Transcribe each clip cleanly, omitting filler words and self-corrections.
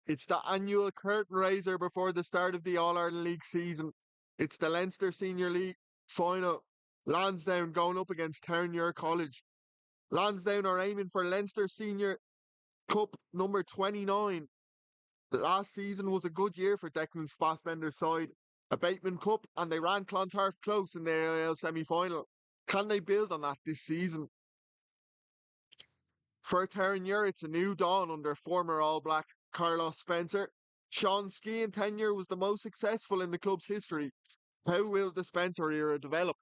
It's the annual curtain raiser before the start of the All-Ireland League season. It's the Leinster Senior League final. Lansdowne going up against Terenure College. Lansdowne are aiming for Leinster Senior Cup number 29. The last season was a good year for Declan's Fassbender side. A Bateman Cup, and they ran Clontarf close in the AIL semi-final. Can they build on that this season? For Terenure, it's a new dawn under former All Black Carlos Spencer. Sean's skiing tenure was the most successful in the club's history. How will the Spencer era develop?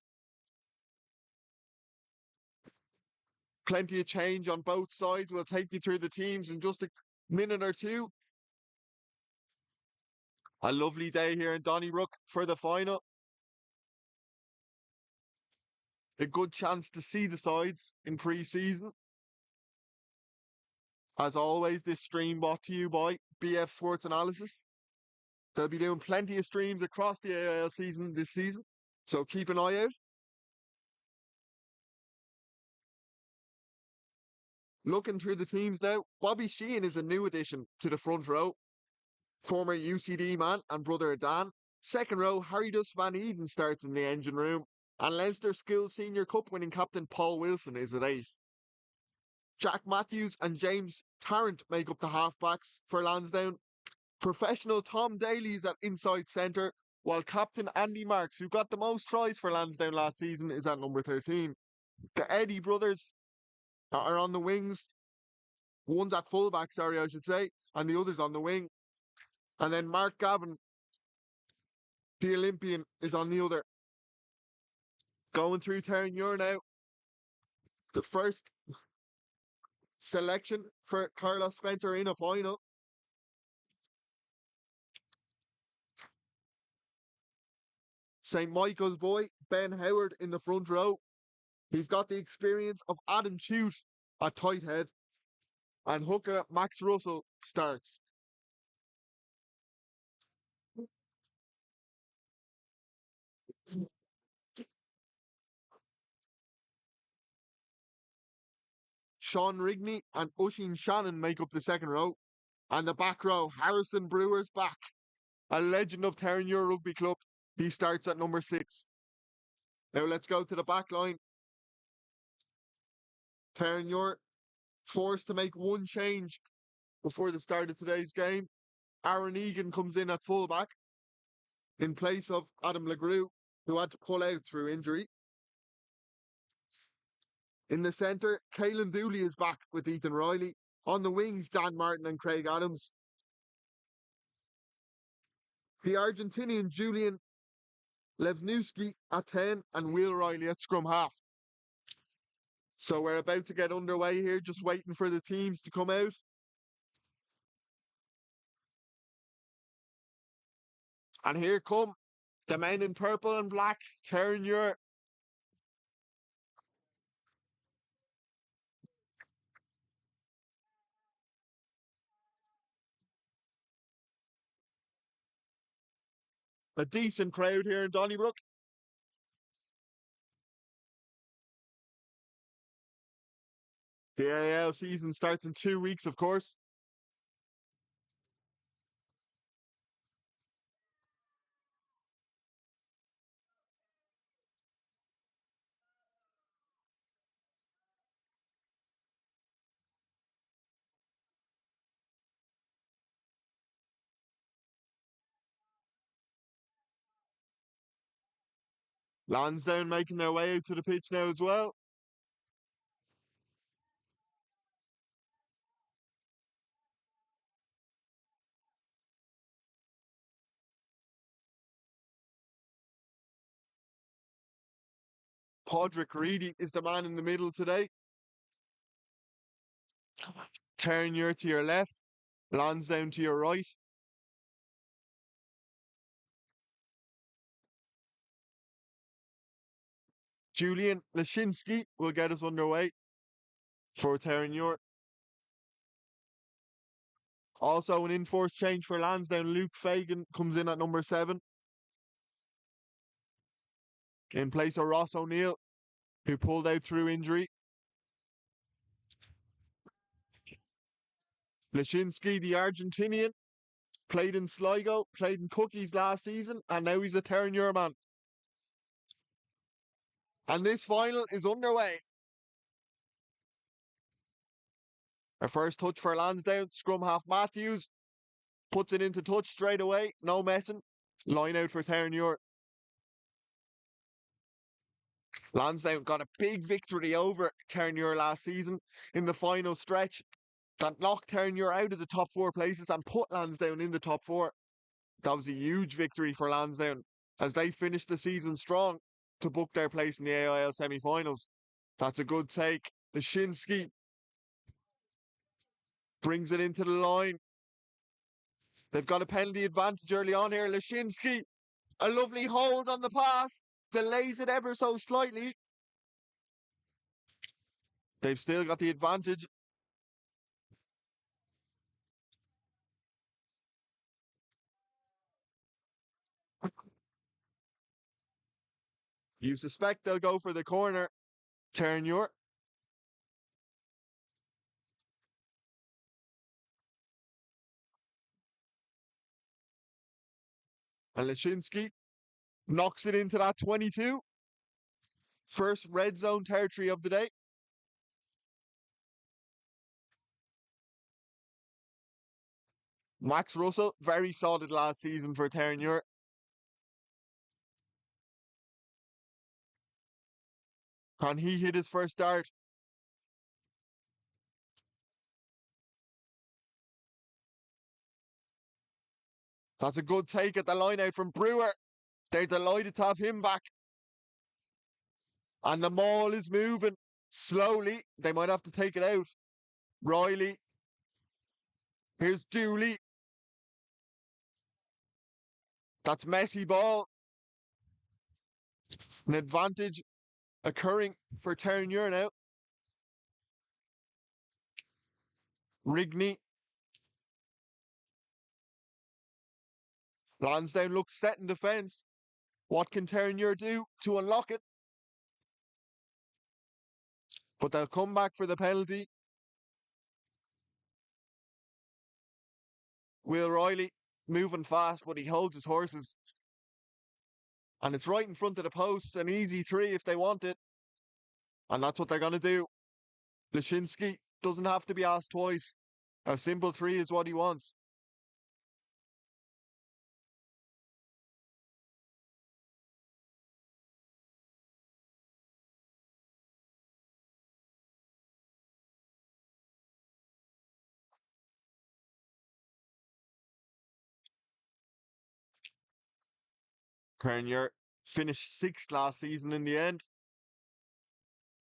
Plenty of change on both sides. We'll take you through the teams in just a minute or two. A lovely day here in Donnybrook for the final. A good chance to see the sides in pre-season. As always, this stream brought to you by BF Sports Analysis. They'll be doing plenty of streams across the AIL season this season, so keep an eye out. Looking through the teams now, Bobby Sheehan is a new addition to the front row. Former UCD man and brother of Dan. Second row, Harry Duss Van Eden starts in the engine room. And Leinster School Senior Cup winning captain Paul Wilson is at 8. Jack Matthews and James Tarrant make up the halfbacks for Lansdowne. Professional Tom Daly is at inside centre, while captain Andy Marks, who got the most tries for Lansdowne last season, is at number 13. The Eddie brothers are on the wings. One's at fullback, sorry, I should say, and the other's on the wing. And then Mark Gavin, the Olympian, is on the other. Going through Terenure now. The first selection for Carlos Spencer in a final. St. Michael's boy, Ben Howard in the front row. He's got the experience of Adam Chute at tight head. And hooker Max Russell starts. Sean Rigney and Oisin Shannon make up the second row. And the back row, Harrison Brewer's back. A legend of Terenure Rugby Club. He starts at number 6. Now let's go to the back line. Terenure forced to make one change before the start of today's game. Aaron Egan comes in at fullback in place of Adam LeGroux, who had to pull out through injury. In the centre, Caelan Dooley is back with Ethan Riley. On the wings, Dan Martin and Craig Adams. The Argentinian Julian Levnowski at 10 and Will Riley at scrum half. So we're about to get underway here, just waiting for the teams to come out. And here come the men in purple and black, Terenure. A decent crowd here in Donnybrook. The AIL season starts in 2 weeks, of course. Lansdowne making their way out to the pitch now as well. Podrick Reedy is the man in the middle today. Terenure to your left, Lansdowne to your right. Julian Lashinsky will get us underway for Terenure. Also an in-force change for Lansdowne. Luke Fagan comes in at number 7 in place of Ross O'Neill, who pulled out through injury. Lashinsky, the Argentinian, Played in Sligo, played in Cookies last season, and now he's a Terenure man. And this final is underway. Our first touch for Lansdowne, scrum half Matthews, puts it into touch straight away, no messing. Line out for Terenure. Lansdowne got a big victory over Terenure last season in the final stretch that knocked Terenure out of the top four places and put Lansdowne in the top four. That was a huge victory for Lansdowne as they finished the season strong to book their place in the AIL semi-finals. That's a good take. Leshinsky brings it into the line. They've got a penalty advantage early on here. Leshinsky, a lovely hold on the pass, delays it ever so slightly. They've still got the advantage. You suspect they'll go for the corner. Terenure. And Leshinsky knocks it into that 22. First red zone territory of the day. Max Russell, very solid last season for Terenure. And he hit his first dart. That's a good take at the line out from Brewer. They're delighted to have him back. And the maul is moving slowly. They might have to take it out. Riley. Here's Dooley. That's messy ball. An advantage occurring for Terenure now. Rigney. Lansdowne looks set in defence. What can Terenure do to unlock it? But they'll come back for the penalty. Will Riley moving fast, but he holds his horses. And it's right in front of the posts, an easy 3 if they want it. And that's what they're going to do. Leshinsky doesn't have to be asked twice. A simple 3 is what he wants. Terenure finished 6th last season in the end.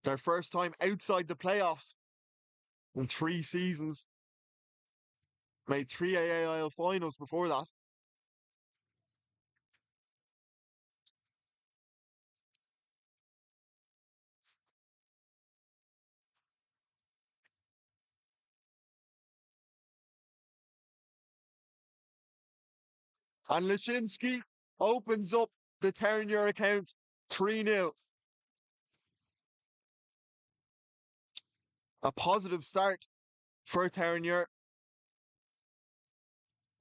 Their first time outside the playoffs in 3 seasons. Made 3 AIL finals before that. And Leshinsky opens up the Terenure account 3-0. A positive start for Terenure.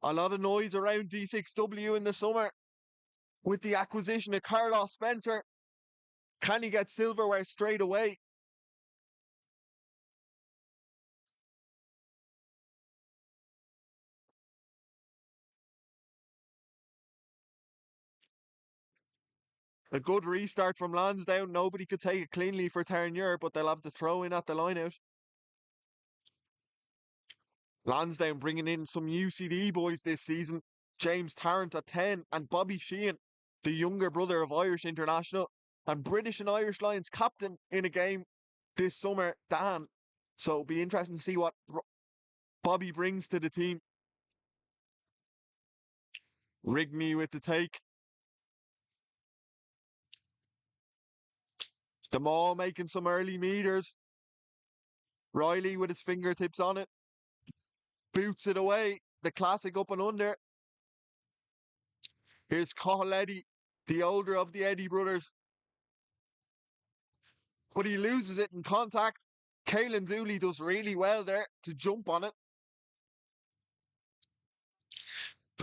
A lot of noise around D6W in the summer with the acquisition of Carlos Spencer. Can he get silverware straight away? A good restart from Lansdowne. Nobody could take it cleanly for Terenure, but they'll have to throw in at the line out. Lansdowne bringing in some UCD boys this season. James Tarrant at 10 and Bobby Sheehan, the younger brother of Irish international and British and Irish Lions captain in a game this summer, Dan. So it'll be interesting to see what Bobby brings to the team. Rigney with the take. The Maul making some early meters. Riley with his fingertips on it. Boots it away. The classic up and under. Here's Cathal Eddy, the older of the Eddy brothers. But he loses it in contact. Caelan Dooley does really well there to jump on it.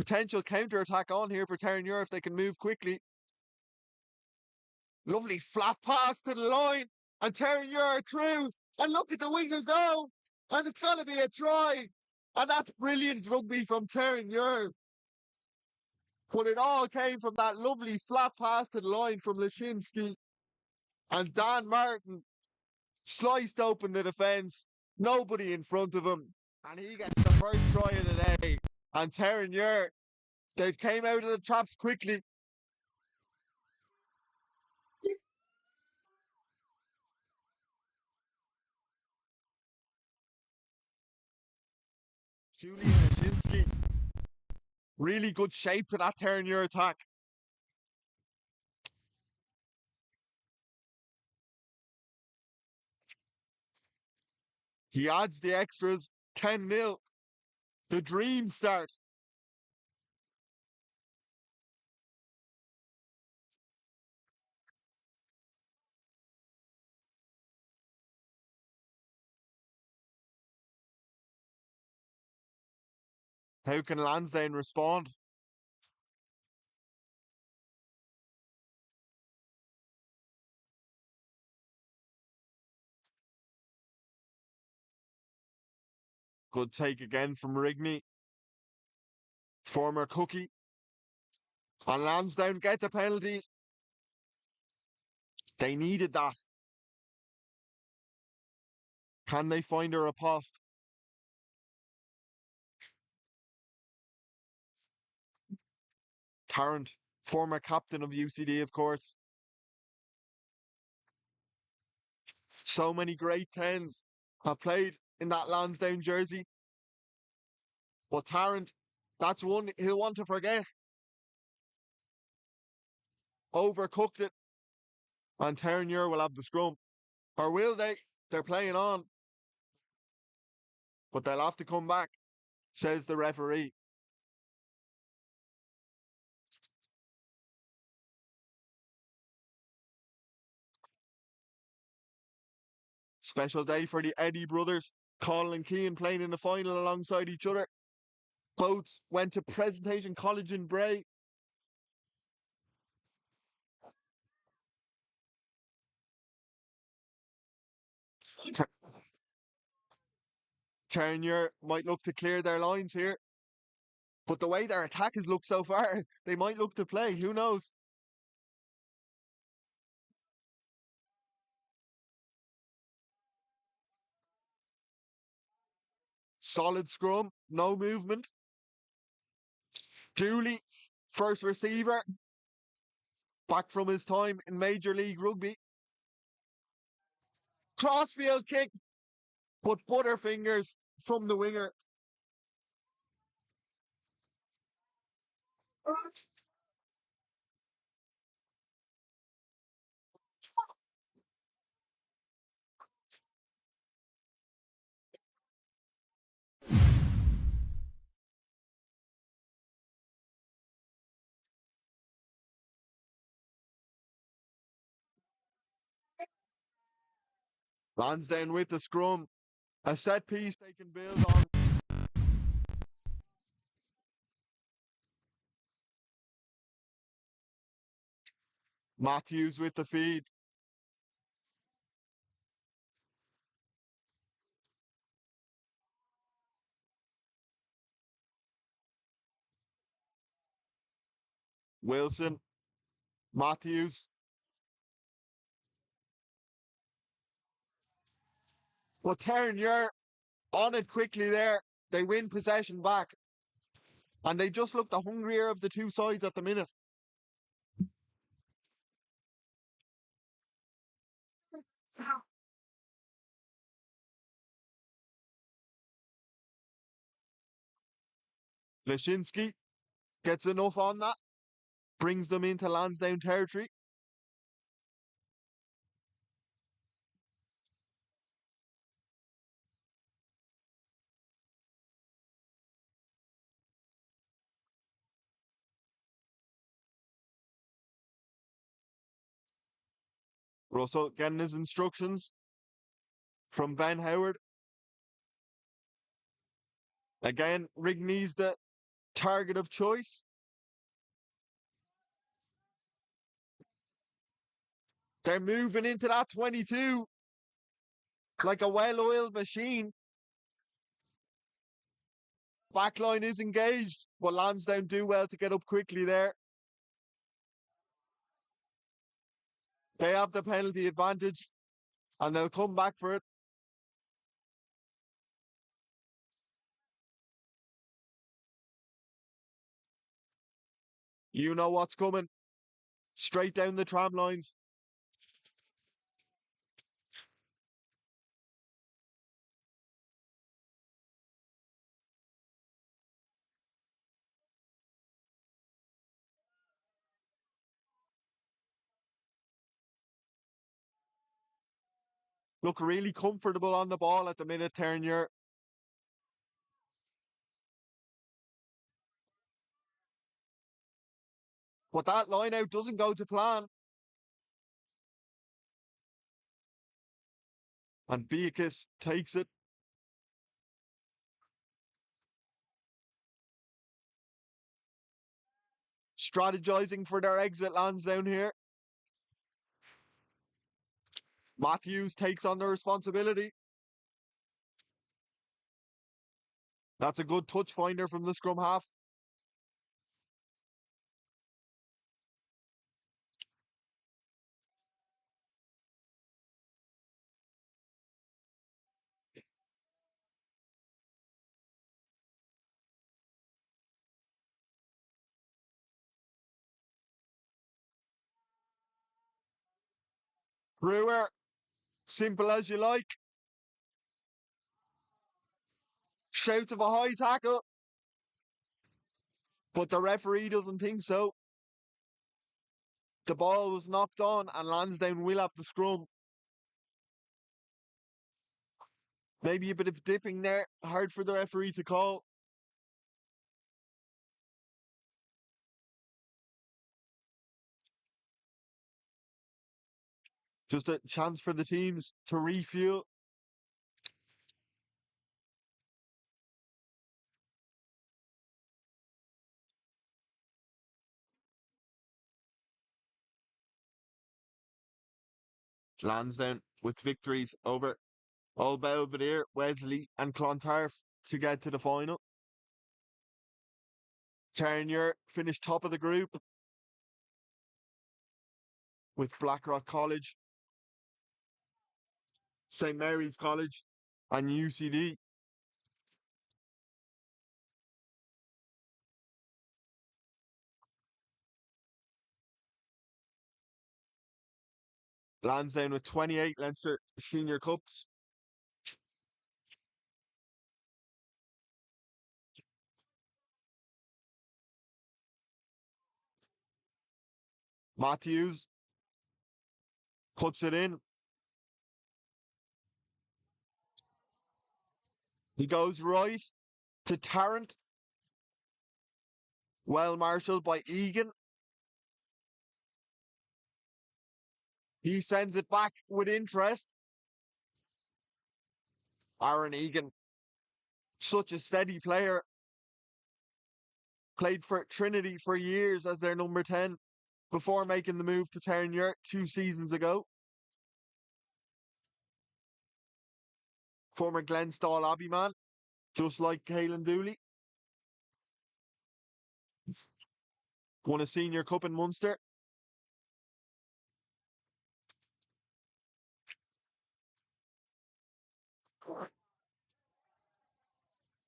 Potential counter-attack on here for Terenure if they can move quickly. Lovely flat pass to the line. And Terenure through. And look at the wingers go. And it's going to be a try. And that's brilliant rugby from Terenure. But it all came from that lovely flat pass to the line from Lashinsky. And Dan Martin sliced open the defence. Nobody in front of him. And he gets the first try of the day. And Terenure, they've came out of the traps quickly. Julian Lashinsky. Really good shape to that Terenure attack. He adds the extras. 10-0. The dream start. How can Lansdowne respond? Good take again from Rigney. Former Cookie. And Lansdowne get the penalty. They needed that. Can they find a riposte? Tarrant, former captain of UCD, of course. So many great tens have played in that Lansdowne jersey. But Tarrant, that's one he'll want to forget. Overcooked it. And Terenure will have the scrum. Or will they? They're playing on. But they'll have to come back, says the referee. Special day for the Eddie brothers. Colin and Keane playing in the final alongside each other. Both went to Presentation College in Bray. Terenure might look to clear their lines here. But the way their attack has looked so far, they might look to play. Who knows? Solid scrum, no movement. Dooley, first receiver, back from his time in Major League Rugby. Crossfield kick, but Butterfingers from the winger. Lansdowne with the scrum. A set piece they can build on. Matthews with the feed. Wilson. Matthews. But Terenure on it quickly there. They win possession back. And they just look the hungrier of the two sides at the minute. Lashinsky gets enough on that. Brings them into Lansdowne territory. Russell getting his instructions from Ben Howard. Again, Rig needs to Target of choice. They're moving into that 22 like a well-oiled machine. Backline is engaged, but Lansdowne do well to get up quickly there. They have the penalty advantage, and they'll come back for it. You know what's coming. Straight down the tram lines. Look really comfortable on the ball at the minute, Terenure. But that line out doesn't go to plan. And Beatrice takes it. Strategizing for their exit Lansdowne here. Matthews takes on the responsibility. That's a good touch finder from the scrum half. Brewer, simple as you like. Shouts of a high tackle. But the referee doesn't think so. The ball was knocked on and Lansdowne will have the scrum. Maybe a bit of dipping there. Hard for the referee to call. Just a chance for the teams to refuel. Lansdowne with victories over Old Belvedere, Wesley and Clontarf to get to the final. Terenure finished top of the group with Blackrock College, St Mary's College and UCD. Lansdowne with 28 Leinster Senior Cups. Matthews puts it in. He goes right to Tarrant. Well marshalled by Egan. He sends it back with interest. Aaron Egan, such a steady player. Played for Trinity for years as their number 10 before making the move to Terenure 2 seasons ago. Former Glenstal Abbey man, just like Caelan Dooley. Won a senior cup in Munster.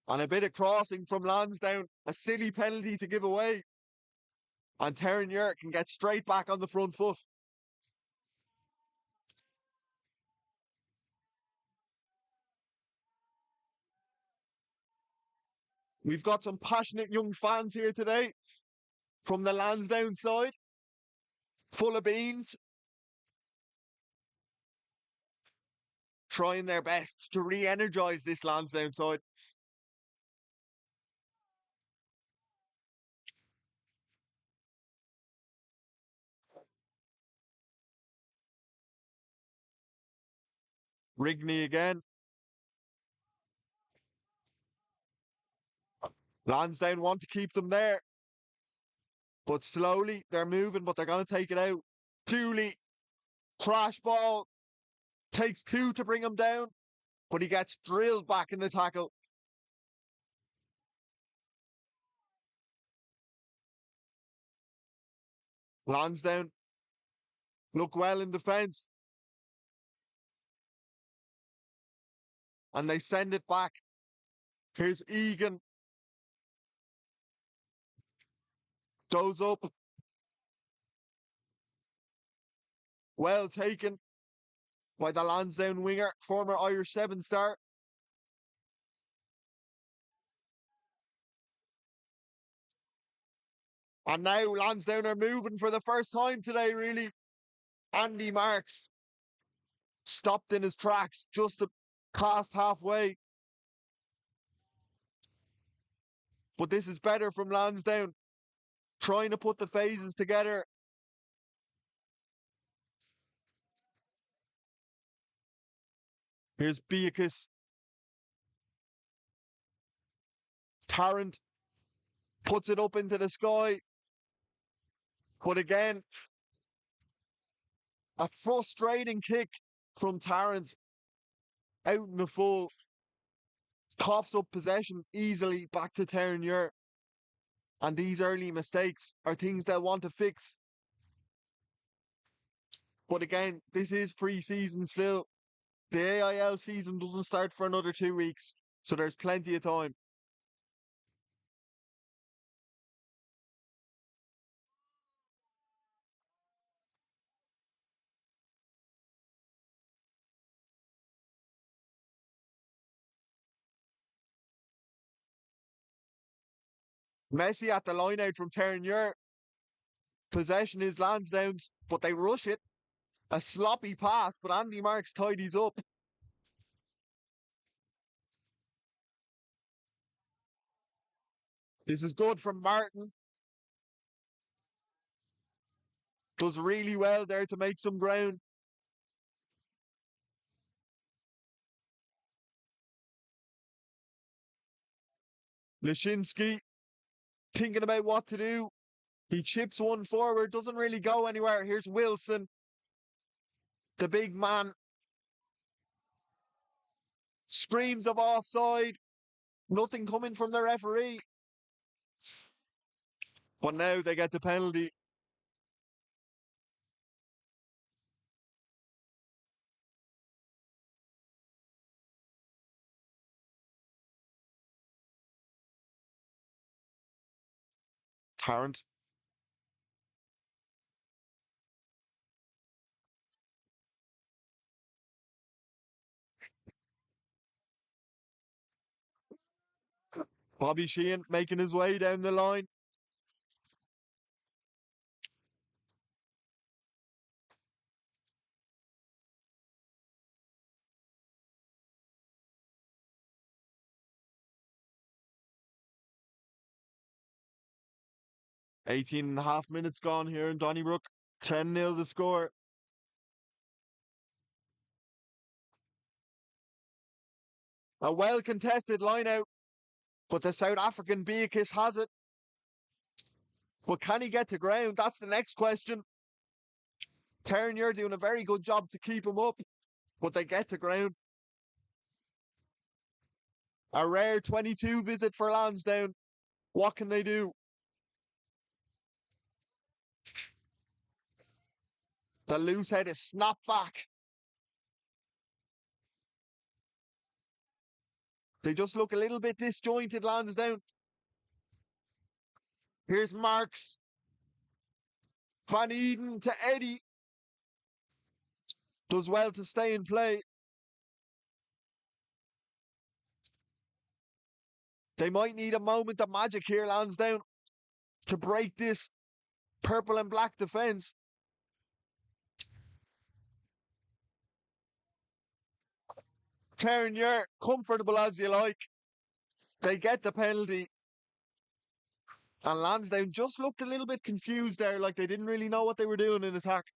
And a bit of crossing from Lansdowne. A silly penalty to give away. And Terenure can get straight back on the front foot. We've got some passionate young fans here today from the Lansdowne side. Full of beans. Trying their best to re-energise this Lansdowne side. Rigney again. Lansdowne want to keep them there, but slowly they're moving, but they're going to take it out. Dooley, crash ball, takes two to bring him down, but he gets drilled back in the tackle. Lansdowne look well in defence, and they send it back. Here's Egan, goes up, well taken by the Lansdowne winger, former Irish 7-star. And now Lansdowne are moving for the first time today, really. Andy Marks stopped in his tracks just past halfway. But this is better from Lansdowne, trying to put the phases together. Here's Beatrice. Tarrant puts it up into the sky. But again, a frustrating kick from Tarrant out in the full. Coughs up possession easily back to Terenure. And these early mistakes are things they'll want to fix. But again, this is pre-season still. The AIL season doesn't start for another 2 weeks, so there's plenty of time. Messi at the line out from Terenure. Possession is Lansdowne's, but they rush it. A sloppy pass, but Andy Marks tidies up. This is good from Martin. Does really well there to make some ground. Lashinsky thinking about what to do. He chips one forward, doesn't really go anywhere. Here's Wilson, the big man. Screams of offside. Nothing coming from the referee. But now they get the penalty. Tarrant. Bobby Sheehan making his way down the line. Eighteen and a half minutes gone here in Donnybrook. 10-0 the score. A well contested line out, but the South African Beatrice has it. But can he get to ground? That's the next question. Terenure doing a very good job to keep him up, but they get to ground. A rare 22 visit for Lansdowne. What can they do? The loose head is snapped back. They just look a little bit disjointed, Lansdowne. Here's Marks. Van Eden to Eddie. Does well to stay in play. They might need a moment of magic here, Lansdowne, to break this purple and black defence. Terenure, comfortable as you like. They get the penalty. And Lansdowne just looked a little bit confused there, like they didn't really know what they were doing in attack.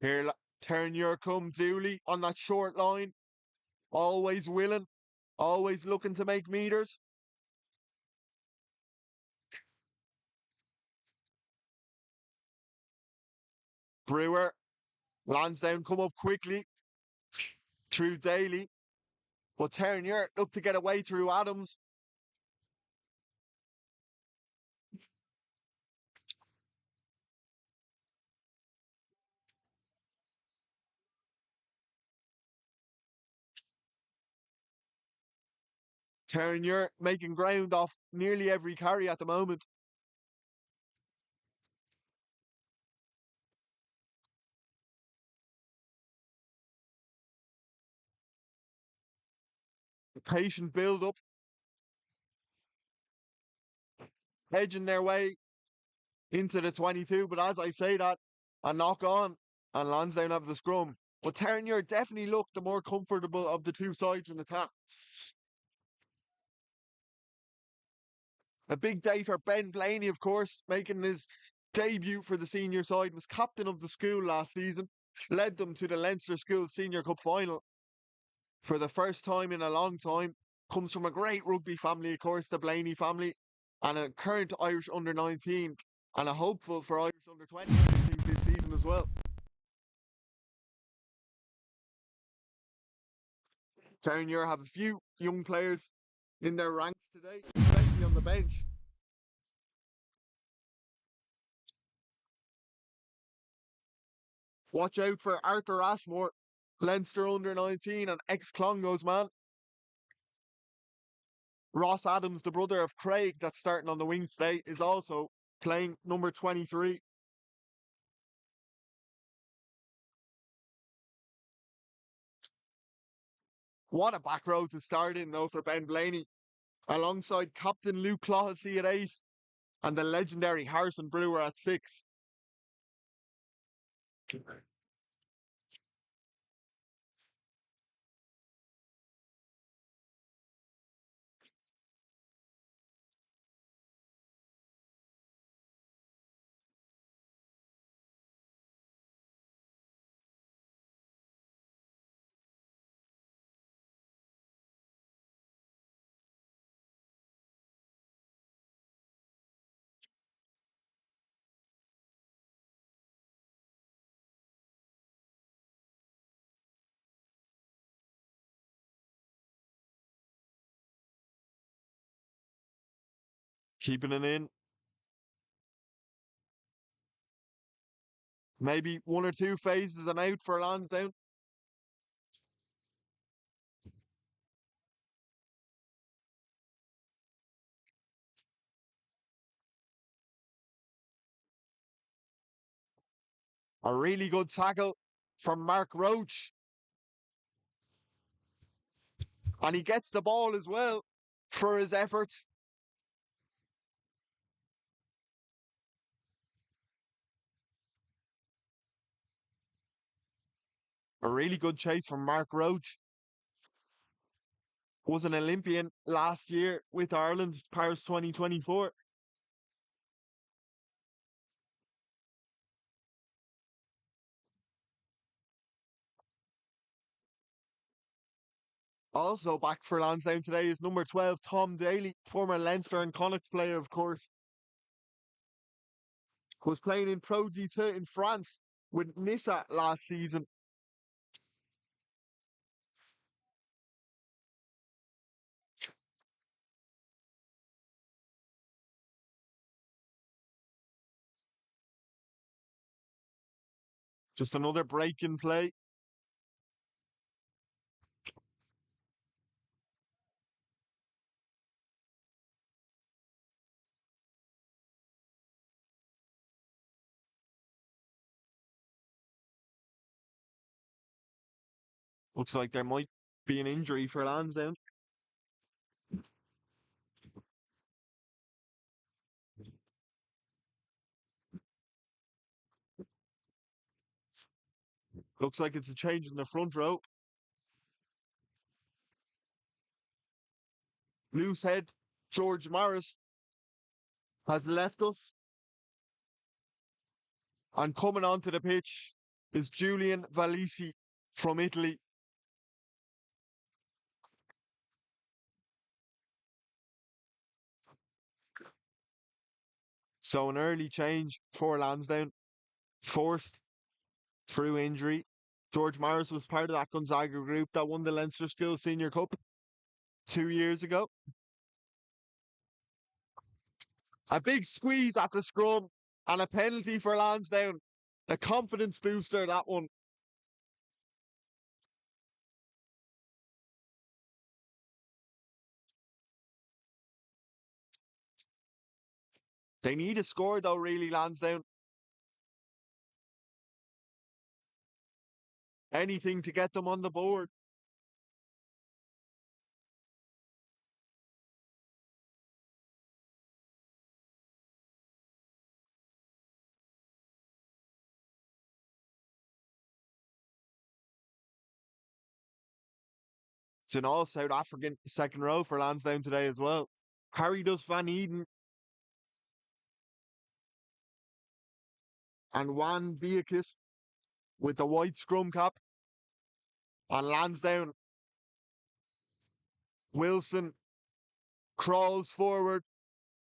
Here, Terenure come Dooley on that short line. Always willing, always looking to make meters. Brewer, Lansdowne come up quickly through Daly. But Terenure look to get away through Adams. Terenure making ground off nearly every carry at the moment. Patient build up, edging their way into the 22. But as I say that, a knock on, and Lansdowne have the scrum. But Terenure definitely looked the more comfortable of the two sides in attack. A big day for Ben Blaney, of course, making his debut for the senior side, was captain of the school last season, led them to the Leinster School Senior Cup final for the first time in a long time. Comes from a great rugby family, of course, the Blaney family, and a current Irish under 19, and a hopeful for Irish under 20, I think, this season as well. Terenure have a few young players in their ranks today, especially on the bench. Watch out for Arthur Ashmore, Leinster under 19 and ex-Clongowes man. Ross Adams, the brother of Craig, that's starting on the wing today, is also playing number 23. What a back row to start in, though, for Ben Blaney, alongside Captain Luke Clohessy at 8 and the legendary Harrison Brewer at 6. Keeping it in. Maybe one or two phases and out for Lansdowne. A really good tackle from Mark Roach. And he gets the ball as well for his efforts. A really good chase from Mark Roach. Was an Olympian last year with Ireland, Paris 2024. Also back for Lansdowne today is number 12, Tom Daly, former Leinster and Connacht player, of course. Was playing in Pro D2 in France with Nissa last season. Just another break in play. Looks like there might be an injury for Lansdowne. Looks like it's a change in the front row. Loose head, George Morris has left us. And coming onto the pitch is Julian Valisi from Italy. So an early change for Lansdowne, forced through injury. George Morris was part of that Gonzaga group that won the Leinster School Senior Cup 2 years ago. A big squeeze at the scrum and a penalty for Lansdowne. A confidence booster, that one. They need a score though, really, Lansdowne. Anything to get them on the board. It's an all South African second row for Lansdowne today as well. Harry does Van Eden and Juan Villacus with the white scrum cap. On Lansdowne, Wilson crawls forward.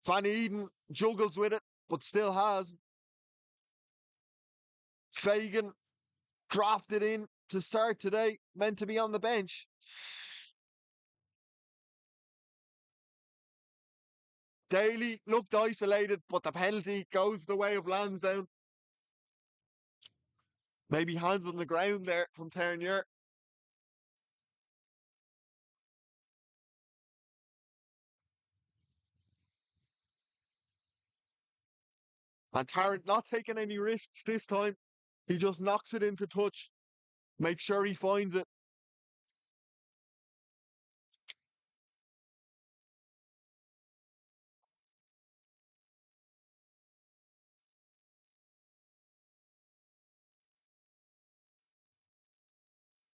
Van Eden juggles with it, but still has. Fagan drafted in to start today, meant to be on the bench. Daly looked isolated, but the penalty goes the way of Lansdowne. Maybe hands on the ground there from Terenure. And Tarrant not taking any risks this time. He just knocks it into touch. Make sure he finds it.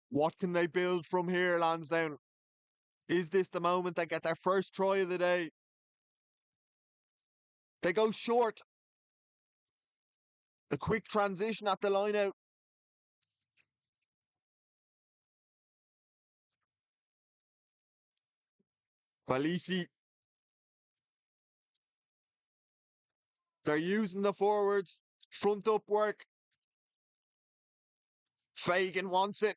What can they build from here, Lansdowne? Is this the moment they get their first try of the day? They go short. A quick transition at the line out. Valisi, they're using the forwards. Front up work. Fagan wants it.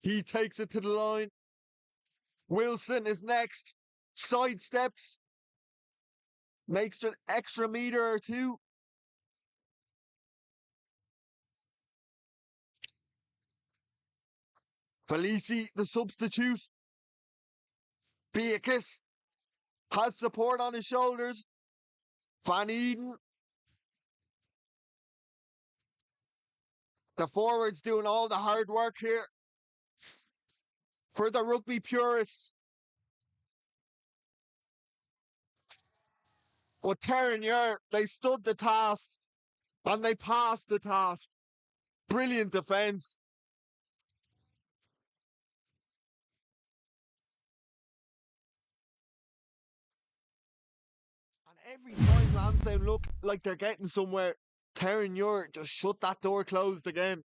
He takes it to the line. Wilson is next. Sidesteps. Makes an extra meter or two. Valisi, the substitute. Beatrice has support on his shoulders. Van Eden. The forwards doing all the hard work here. For the rugby purists. But Terenure, they stood the task and they passed the task. Brilliant defence. And every time Lansdowne look like they're getting somewhere, Terenure just shut that door closed again.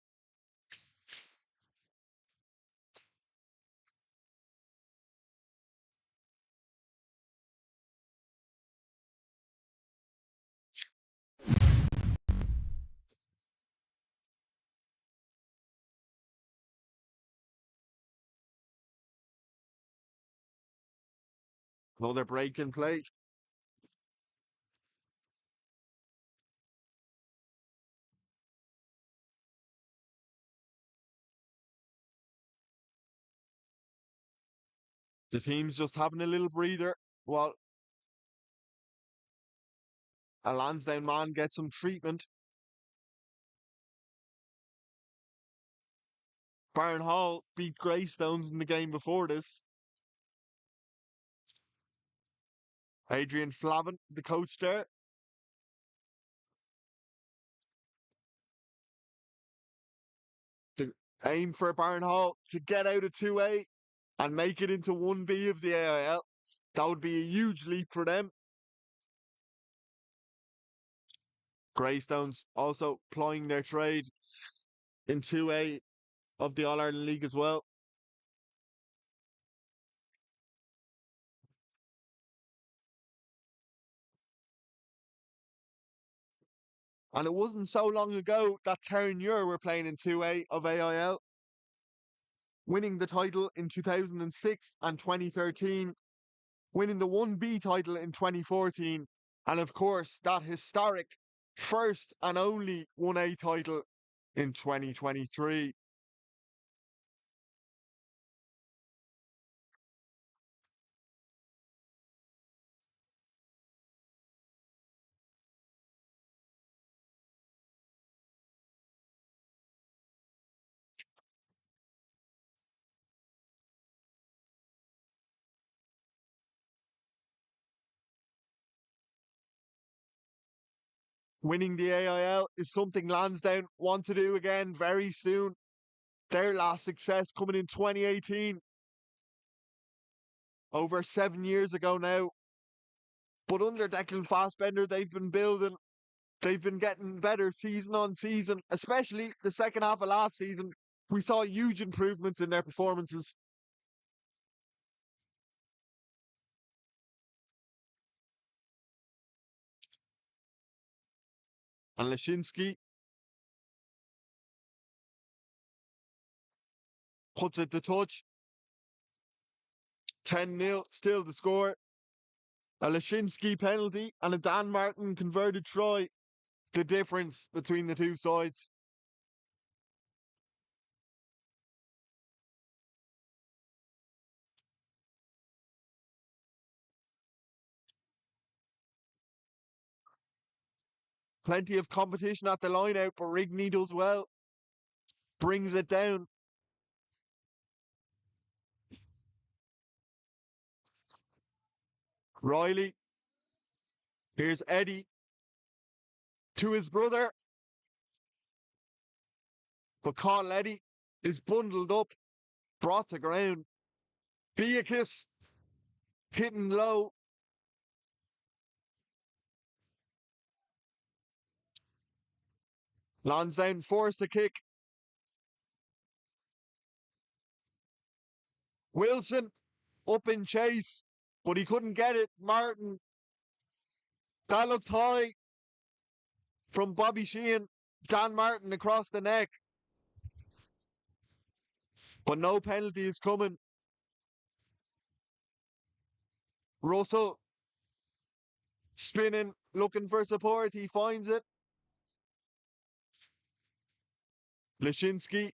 Another break in play. The team's just having a little breather while a Lansdowne man gets some treatment. Barn Hall beat Greystones in the game before this. Adrian Flavin, the coach there. The aim for Barn Hall to get out of 2A and make it into 1B of the AIL. That would be a huge leap for them. Greystones also plying their trade in 2A of the All Ireland League as well. And it wasn't so long ago that Terenure were playing in 2A of AIL, winning the title in 2006 and 2013, winning the 1B title in 2014, and of course that historic first and only 1A title in 2023. Winning the AIL is something Lansdowne want to do again very soon. Their last success coming in 2018, over 7 years ago now. But under Declan Fassbender, they've been building. They've been getting better season on season, especially the second half of last season. We saw huge improvements in their performances. And Lashinsky puts it to touch. 10-0, still the score. A Lashinsky penalty and a Dan Martin converted try. The difference between the two sides. Plenty of competition at the line out, but Rigney does well. Brings it down. Riley. Here's Eddie to his brother. But Carl Eddie is bundled up, brought to ground. Beakis hitting low. Lansdowne forced a kick. Wilson up in chase, but he couldn't get it. Martin, that looked high from Bobby Sheehan. Dan Martin across the neck. But no penalty is coming. Russell spinning, looking for support. He finds it. Lashinsky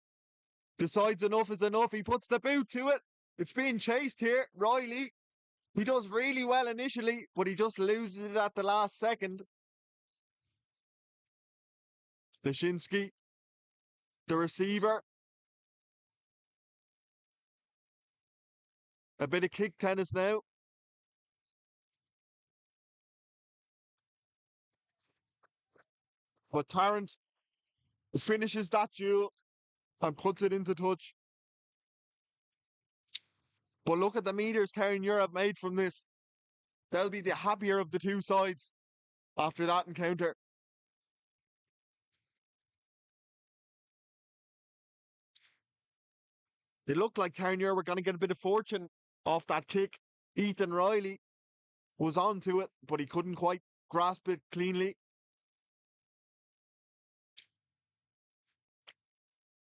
decides enough is enough. He puts the boot to it. It's being chased here. Riley, he does really well initially, but he just loses it at the last second. Lashinsky, the receiver. A bit of kick tennis now. But Tarrant finishes that duel and puts it into touch. But look at the meters Terenure have made from this. They'll be the happier of the two sides after that encounter. It looked like Terenure were going to get a bit of fortune off that kick. Ethan Riley was onto it, but he couldn't quite grasp it cleanly.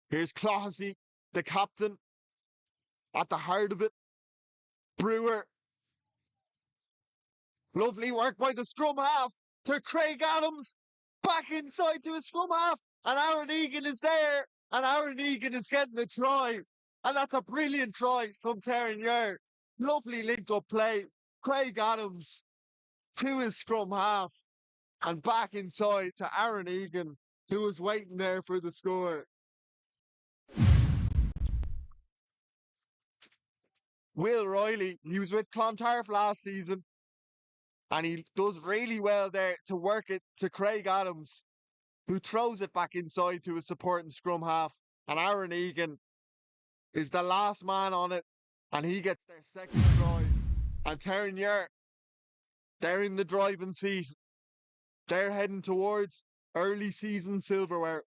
Here's Clohessy, the captain, at the heart of it. Brewer. Lovely work by the scrum half to Craig Adams. Back inside to his scrum half. And Aaron Egan is there. And Aaron Egan is getting the try. And that's a brilliant try from Terenure. Lovely link-up play. Craig Adams to his scrum half. And back inside to Aaron Egan, who was waiting there for the score. Will Riley, he was with Clontarf last season. And he does really well there to work it to Craig Adams, who throws it back inside to his supporting scrum half. And Aaron Egan is the last man on it. And he gets their second try. And Terenure, they're in the driving seat. They're heading towards early season silverware.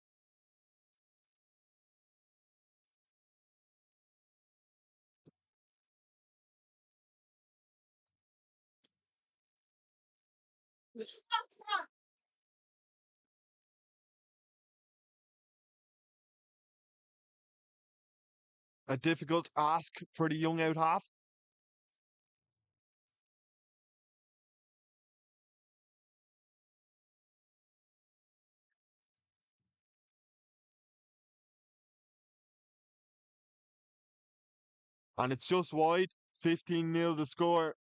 A difficult ask for the young out half. And it's just wide. 15-0 to score.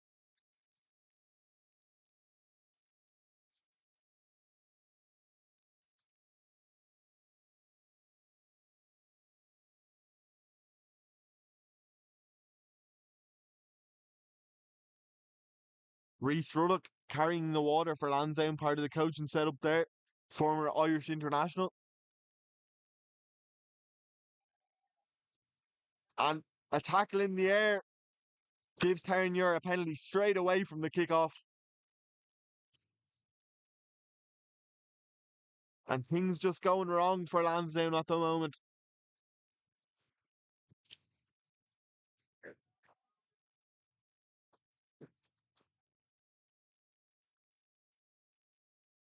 Reece Ruddock carrying the water for Lansdowne, part of the coaching setup there. Former Irish international. And a tackle in the air gives Terenure a penalty straight away from the kickoff. And things just going wrong for Lansdowne at the moment.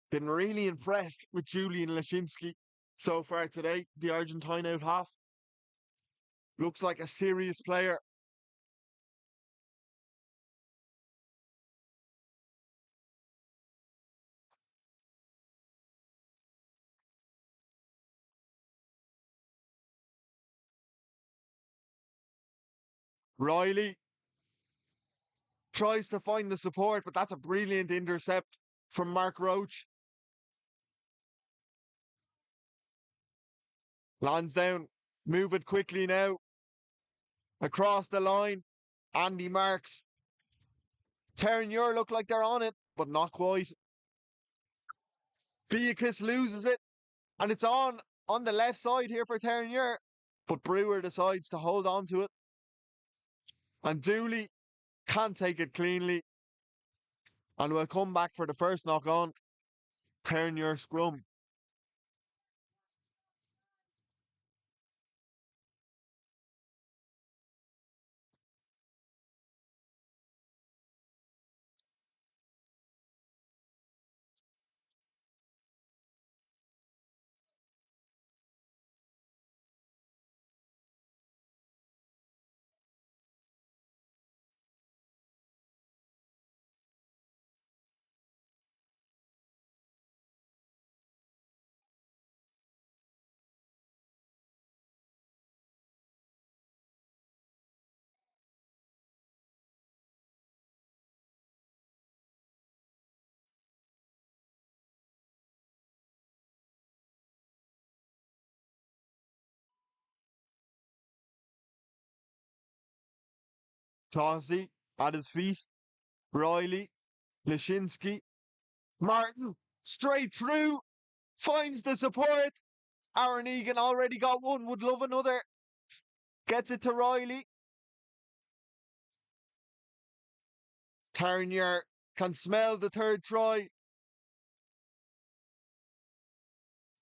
Been really impressed with Julian Lashinsky so far today, the Argentine out half. Looks like a serious player. Riley tries to find the support, but that's a brilliant intercept from Mark Roach. Lansdowne move it quickly now. Across the line, Andy Marks. Terenure look like they're on it, but not quite. Beatrice loses it, and it's on the left side here for Terenure. But Brewer decides to hold on to it. And Dooley can't take it cleanly. And will come back for the first knock on. Terenure scrum. Closey at his feet. Riley. Lashinsky. Martin. Straight through. Finds the support. Aaron Egan already got one. Would love another. Gets it to Riley. Terenure can smell the third try.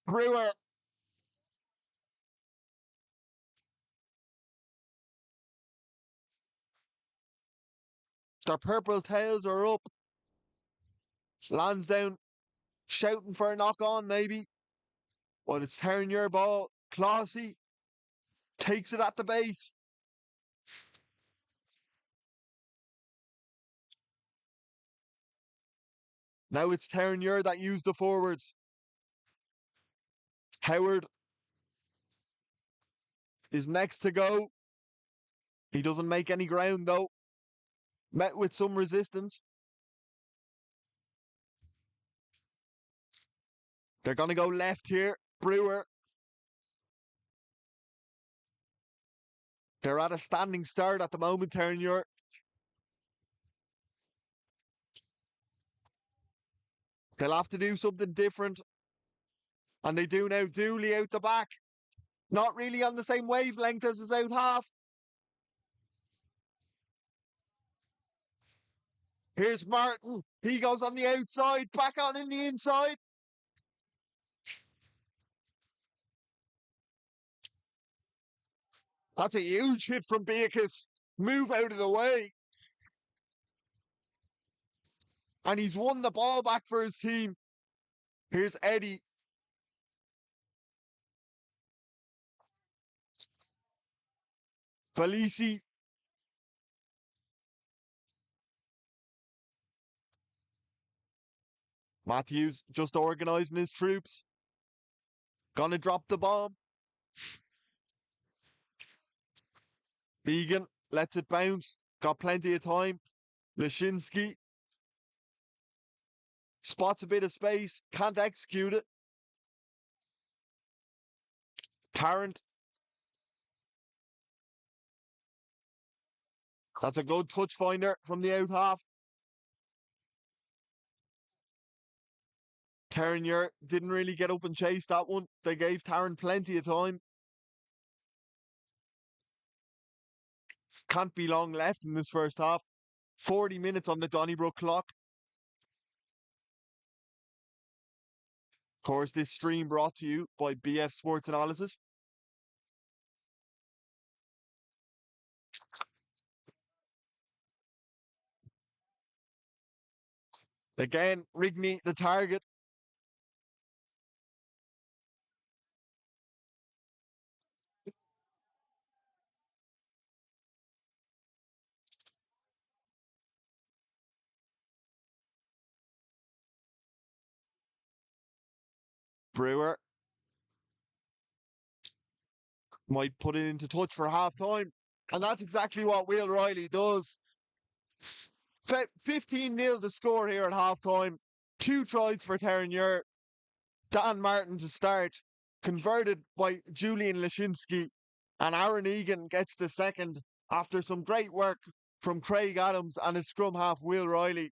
Brewer. Their purple tails are up. Lansdowne shouting for a knock on, maybe. But it's Terenure ball. Closey takes it at the base. Now it's Terenure that use the forwards. Howard is next to go. He doesn't make any ground though. Met with some resistance. They're going to go left here. Brewer. They're at a standing start at the moment, Terenure. They'll have to do something different. And they do now. Dooley out the back. Not really on the same wavelength as his out half. Here's Martin. He goes on the outside. Back on in the inside. That's a huge hit from Beatrice. Move out of the way. and he's won the ball back for his team. Here's Eddie. Felici. Matthews just organising his troops. Gonna drop the bomb. Egan lets it bounce. Got plenty of time. Lashinsky spots a bit of space. Can't execute it. Tarrant. That's a good touch finder from the out half. Terenure didn't really get up and chase that one. They gave Tarrant plenty of time. Can't be long left in this first half. 40 minutes on the Donnybrook clock. Of course, this stream brought to you by BF Sports Analysis. Again, Rigney, the target. Brewer might put it into touch for half time. And that's exactly what Will Riley does. 15-0 to score here at half time. 2 tries for Terenure. Dan Martin to start. Converted by Julian Lashinsky. And Aaron Egan gets the second after some great work from Craig Adams and his scrum half Will Riley.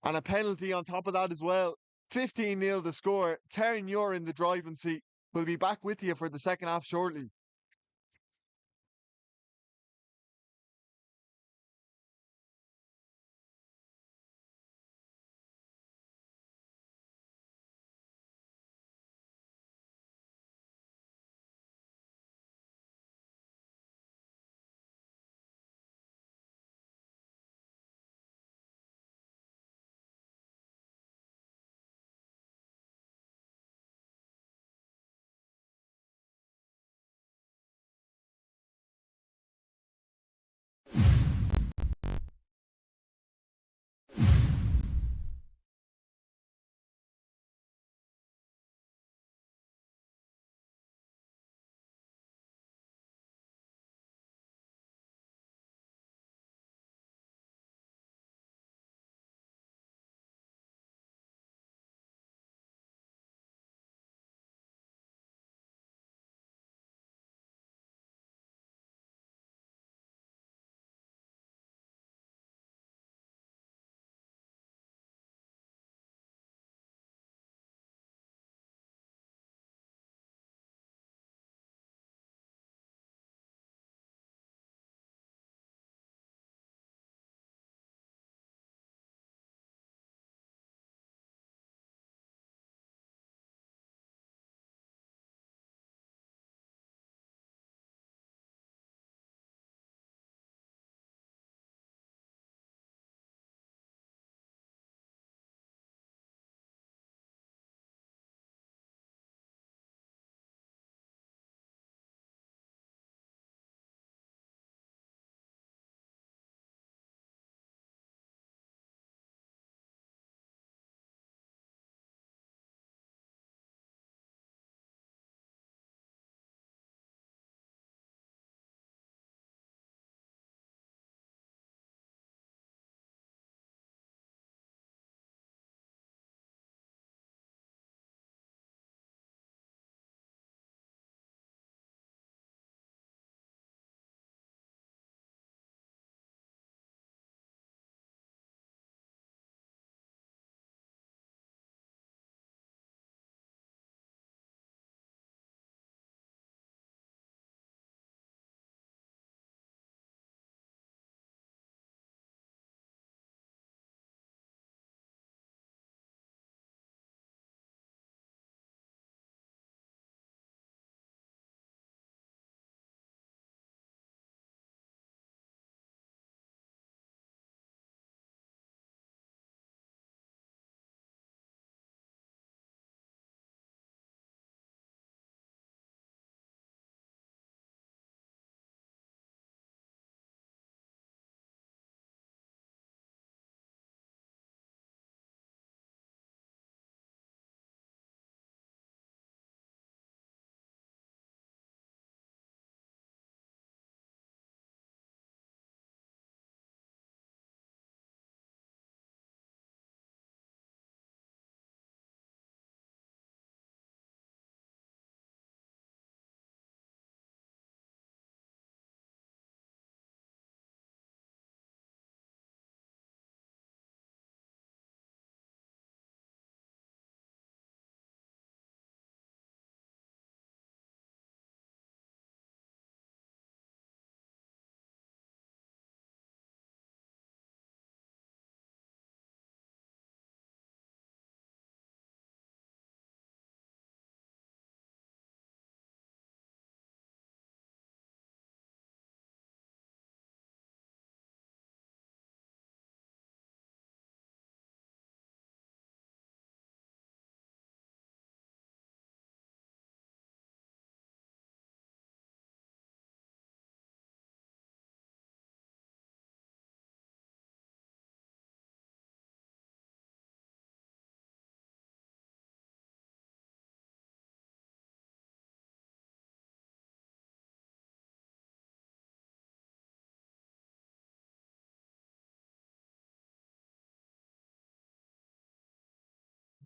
And a penalty on top of that as well. 15-0 the score. Terenure in the driving seat. We'll be back with you for the second half shortly.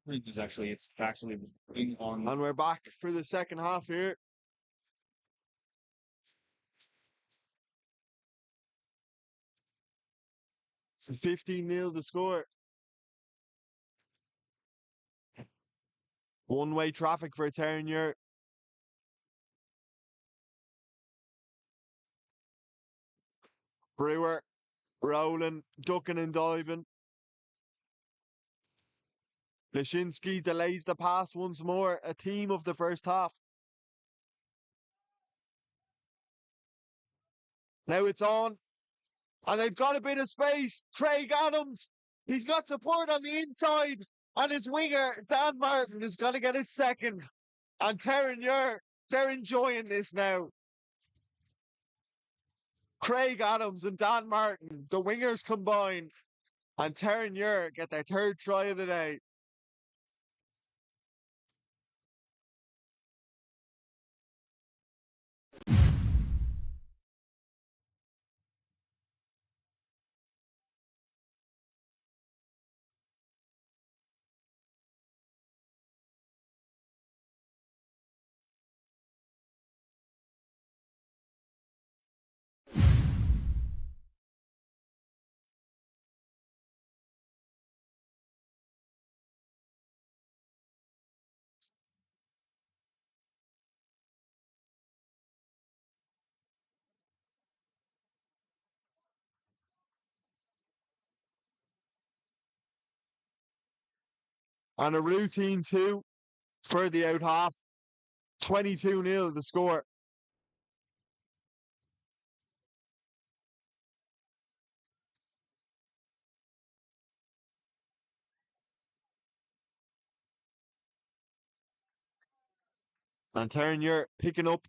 It's actually being on. And we're back for the second half here. It's 15-0 to score. One-way traffic for Terenure. Brewer rolling, ducking and diving. Leshinsky delays the pass once more. A theme of the first half. Now it's on. And they've got a bit of space. Craig Adams. He's got support on the inside. And his winger, Dan Martin, is going to get his second. And Terenure, they're enjoying this now. Craig Adams and Dan Martin, the wingers combined. And Terenure get their third try of the day. And a routine two for the out half. 22-0 the score. And Terenure picking up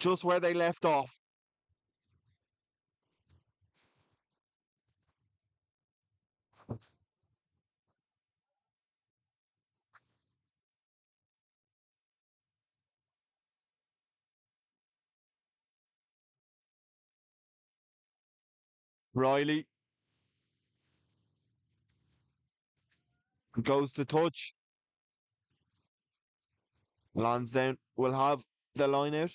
just where they left off. Riley goes to touch. Lansdowne will have the line out.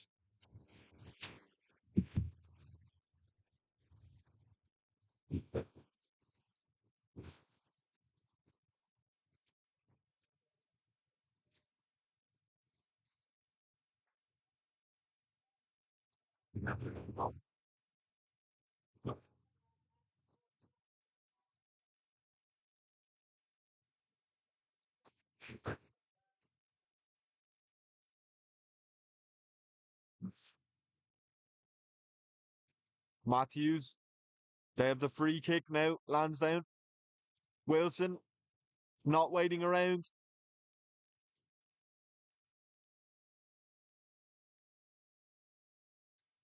Matthews, they have the free kick now. Lansdowne. Wilson, not waiting around.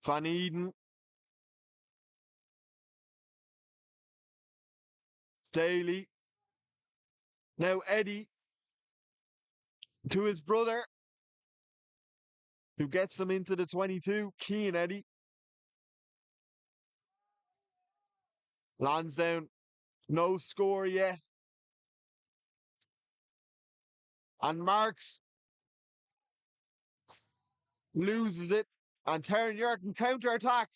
Van Eden. Daly. Now Eddie to his brother, who gets them into the 22. Keane Eddie. Lansdowne, no score yet. And Marks loses it. And Terenure can counter attack.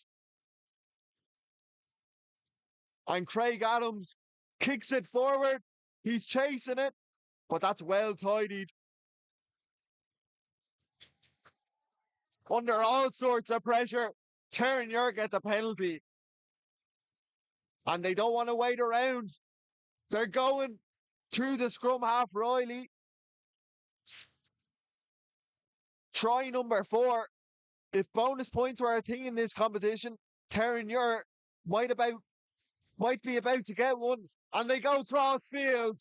And Craig Adams kicks it forward. He's chasing it, but that's well tidied. Under all sorts of pressure, Terenure get the penalty. And they don't want to wait around. They're going through the scrum half. Riley. Try number 4. If bonus points were a thing in this competition, Terenure might be about to get one. And they go cross field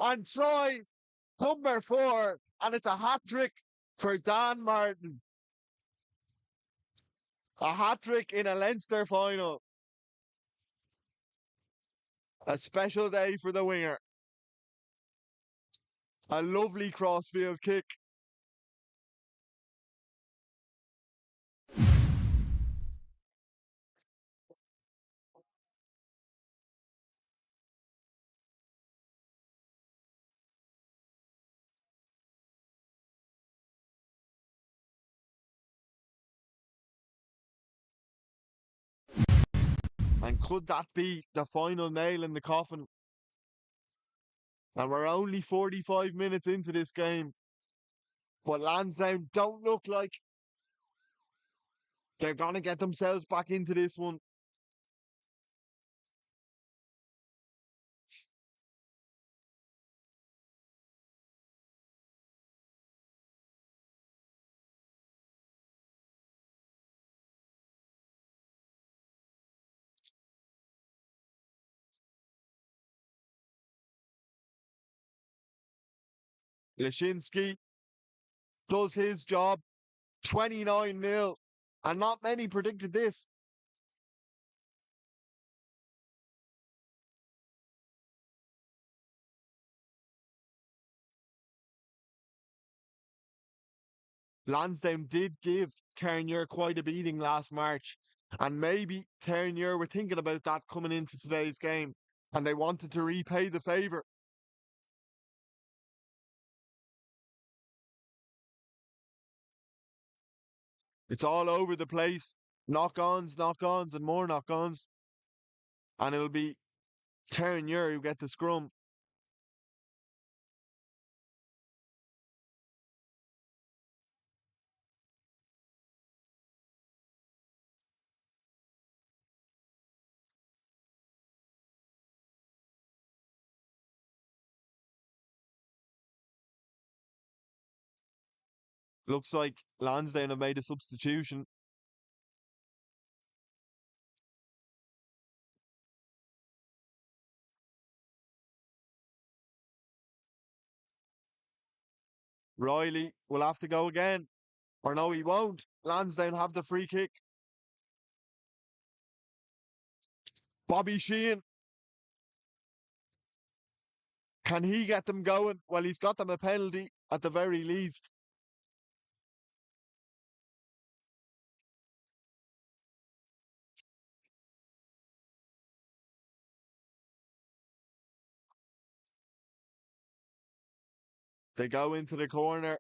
and try number 4. And it's a hat trick for Dan Martin. A hat trick in a Leinster final. A special day for the winger. A lovely crossfield kick. And could that be the final nail in the coffin? And we're only 45 minutes into this game. But Lansdowne don't look like they're going to get themselves back into this one. Lashinsky does his job, 29-0. And not many predicted this. Lansdowne did give Terenure quite a beating last March. And maybe Terenure were thinking about that coming into today's game. And they wanted to repay the favour. It's all over the place. Knock ons, and more knock ons. And it'll be Terenure who get the scrum. Looks like Lansdowne have made a substitution. Riley will have to go again. Or no, he won't. Lansdowne have the free kick. Bobby Sheehan. Can he get them going? Well, he's got them a penalty at the very least. They go into the corner.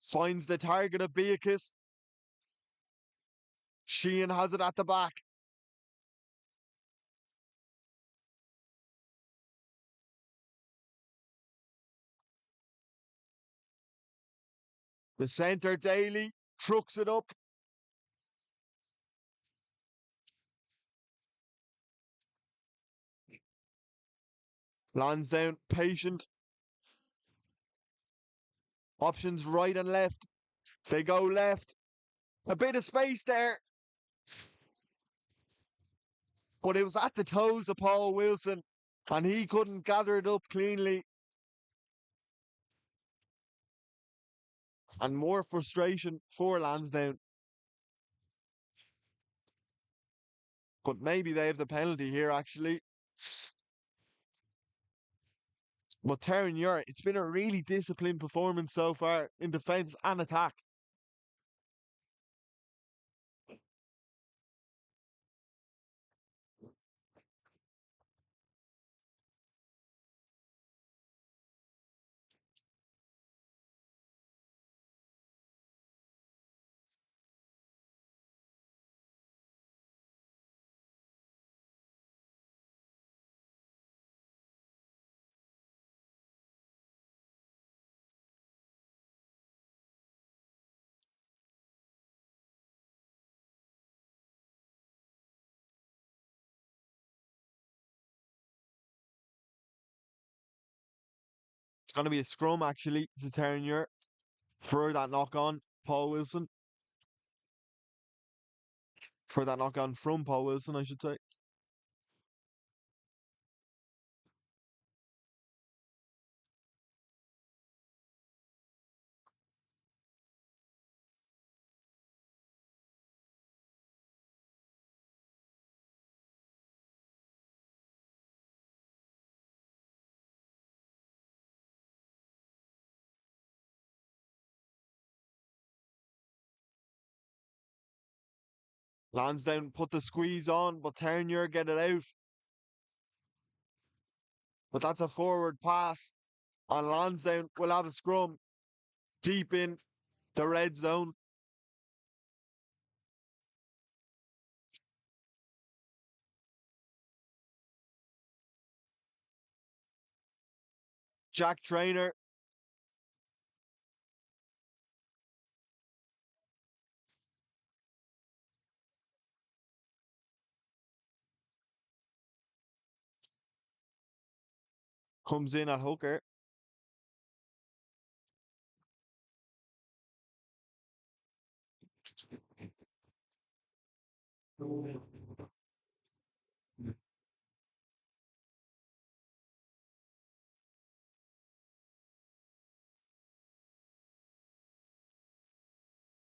Finds the target of Beatrice. Sheehan has it at the back. The centre Daly trucks it up. Lansdowne, patient. Options right and left. They go left. A bit of space there. But it was at the toes of Paul Wilson. And he couldn't gather it up cleanly. And more frustration for Lansdowne. But maybe they have the penalty here, actually. But Terenure, it's been a really disciplined performance so far in defence and attack. It's going to be a scrum, actually, to Terenure for that knock on Paul Wilson. For that knock on from Paul Wilson, I should say. Lansdowne put the squeeze on, but Terenure get it out. But that's a forward pass. And Lansdowne will have a scrum deep in the red zone. Jack Trainer comes in at hooker.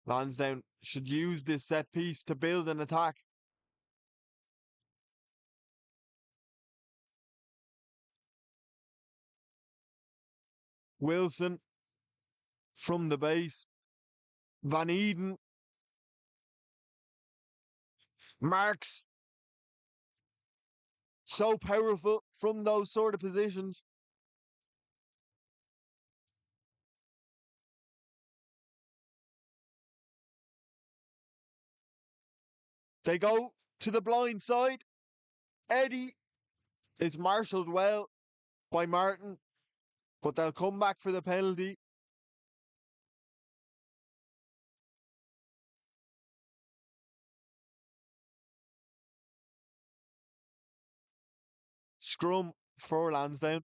Lansdowne should use this set piece to build an attack. Wilson from the base. Van Eden marks. So powerful from those sort of positions. They go to the blind side. Eddie is marshalled well by Martin, but they'll come back for the penalty. Scrum for Lansdowne.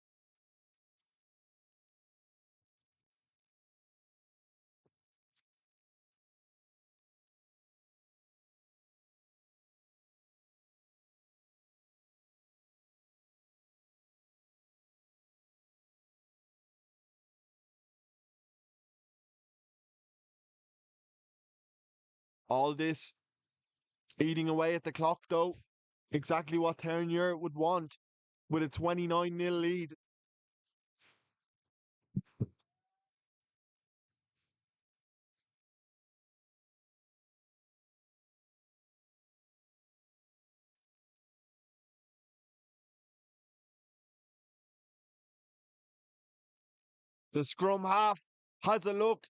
All this eating away at the clock, though. Exactly what Terenure would want with a 29-0 lead. The scrum half has a look.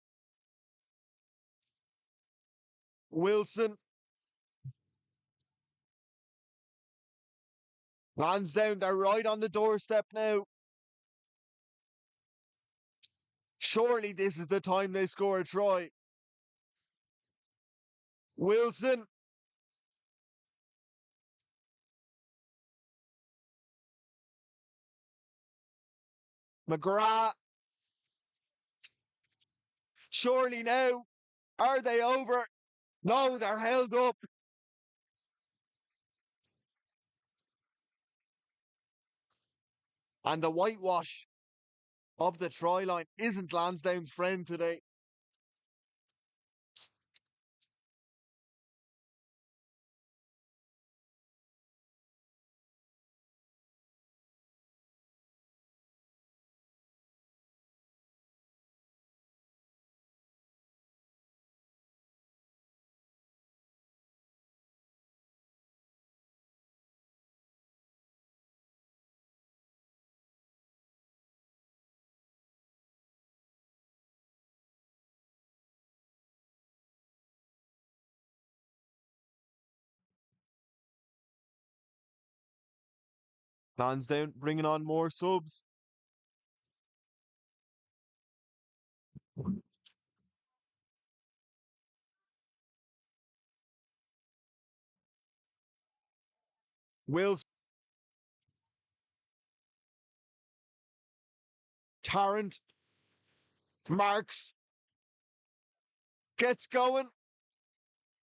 Wilson. Lansdowne, they're right on the doorstep now. Surely this is the time they score a try. Wilson. McGrath. Surely now. Are they over? No, they're held up. And the whitewash of the try line isn't Lansdowne's friend today. Lansdowne bringing on more subs. Wilson. Tarrant. Marks. Gets going.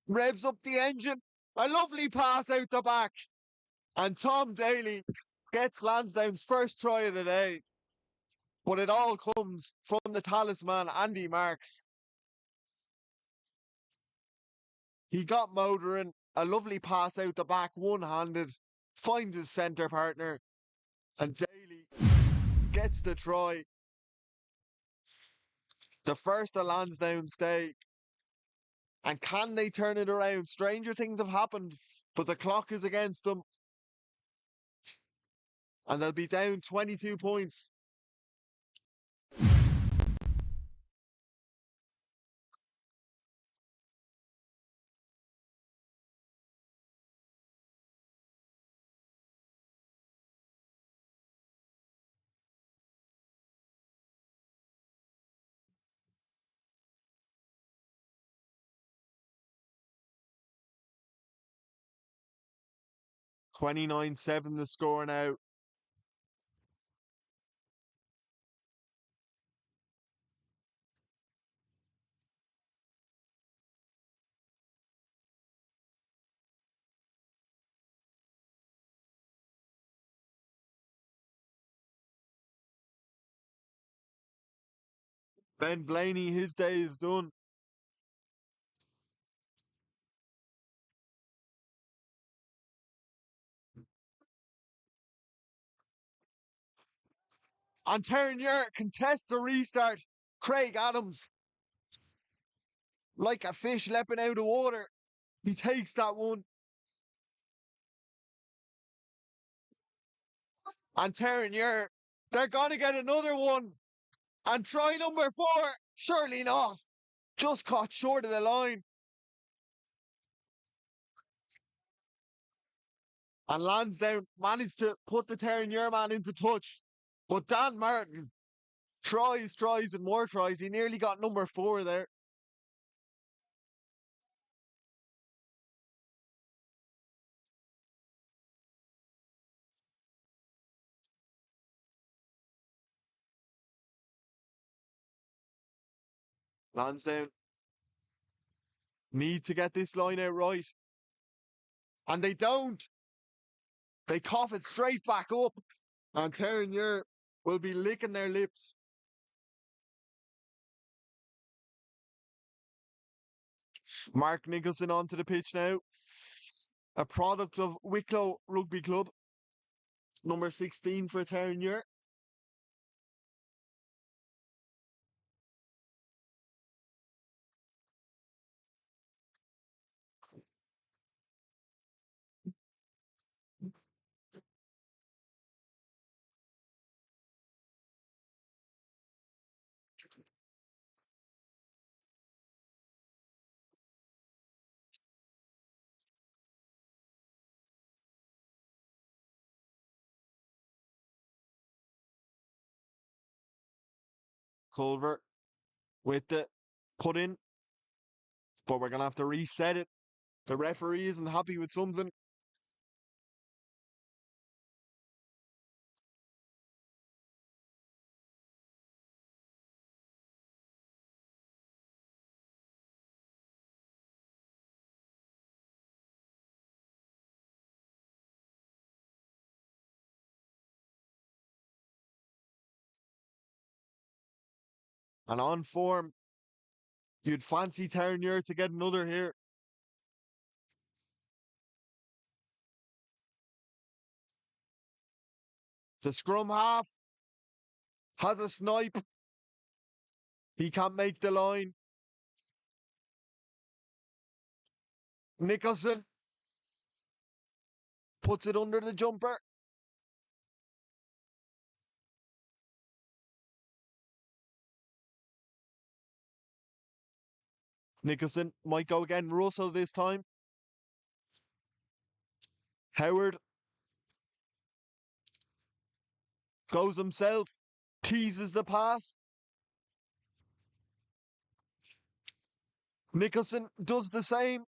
Revs up the engine. A lovely pass out the back. And Tom Daly gets Lansdowne's first try of the day. But it all comes from the talisman, Andy Marks. He got motoring. A lovely pass out the back, one-handed. Finds his centre partner. And Daly gets the try. The first of Lansdowne's day. And can they turn it around? Stranger things have happened, but the clock is against them. And they'll be down 22 points. (29-7) the score now. Ben Blaney, his day is done. And Terenure contests the restart. Craig Adams, like a fish leaping out of water, he takes that one. And Terenure, they're going to get another one. And try number 4. Surely not. Just caught short of the line. And Lansdowne managed to put the Terenure man into touch. But Dan Martin tries, and more tries. He nearly got number 4 there. Lansdowne need to get this line out right. And they don't. They cough it straight back up. And Terenure will be licking their lips. Mark Nicholson onto the pitch now. A product of Wicklow Rugby Club. Number 16 for Terenure. Culver with the put in. But we're going to have to reset it. The referee isn't happy with something. And on form, you'd fancy Terenure to get another here. The scrum half has a snipe. He can't make the line. Nicholson puts it under the jumper. Nicholson might go again. Russell this time. Howard goes himself. Teases the pass. Nicholson does the same.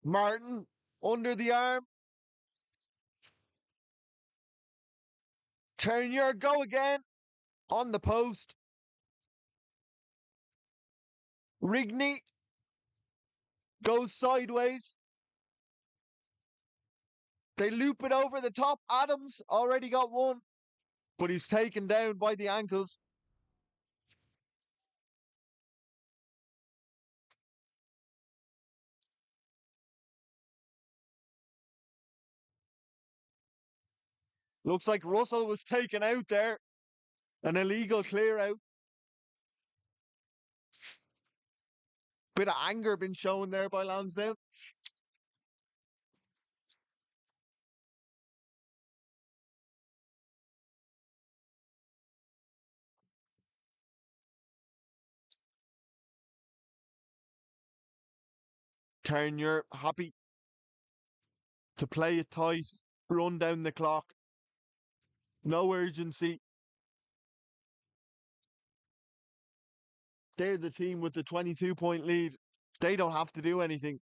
Martin under the arm. Terenure go again on the post. Rigney goes sideways. They loop it over the top. Adams already got one, but he's taken down by the ankles. Looks like Russell was taken out there. An illegal clear out. Bit of anger been shown there by Lansdowne. Terenure happy to play it tight, run down the clock. No urgency. They're the team with the 22-point lead. They don't have to do anything.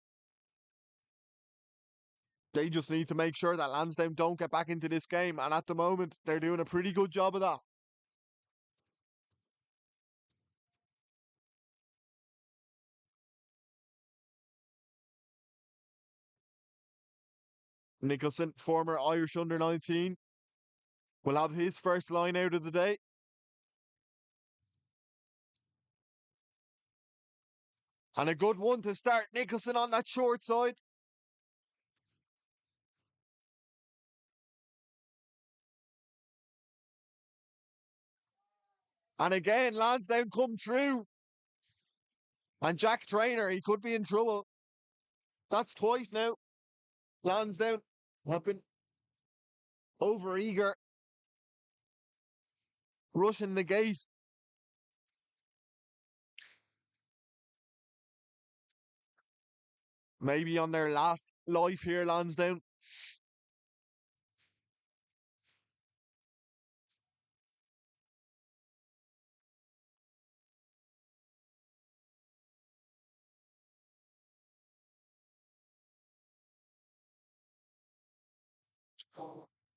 They just need to make sure that Lansdowne don't get back into this game. And at the moment, they're doing a pretty good job of that. Nicholson, former Irish under-19, will have his first line out of the day. And a good one to start Nicholson on that short side. And again, Lansdowne come through. And Jack Trainer, he could be in trouble. That's twice now. Lansdowne have been over eager, rushing the gate. Maybe on their last life here, Lansdowne.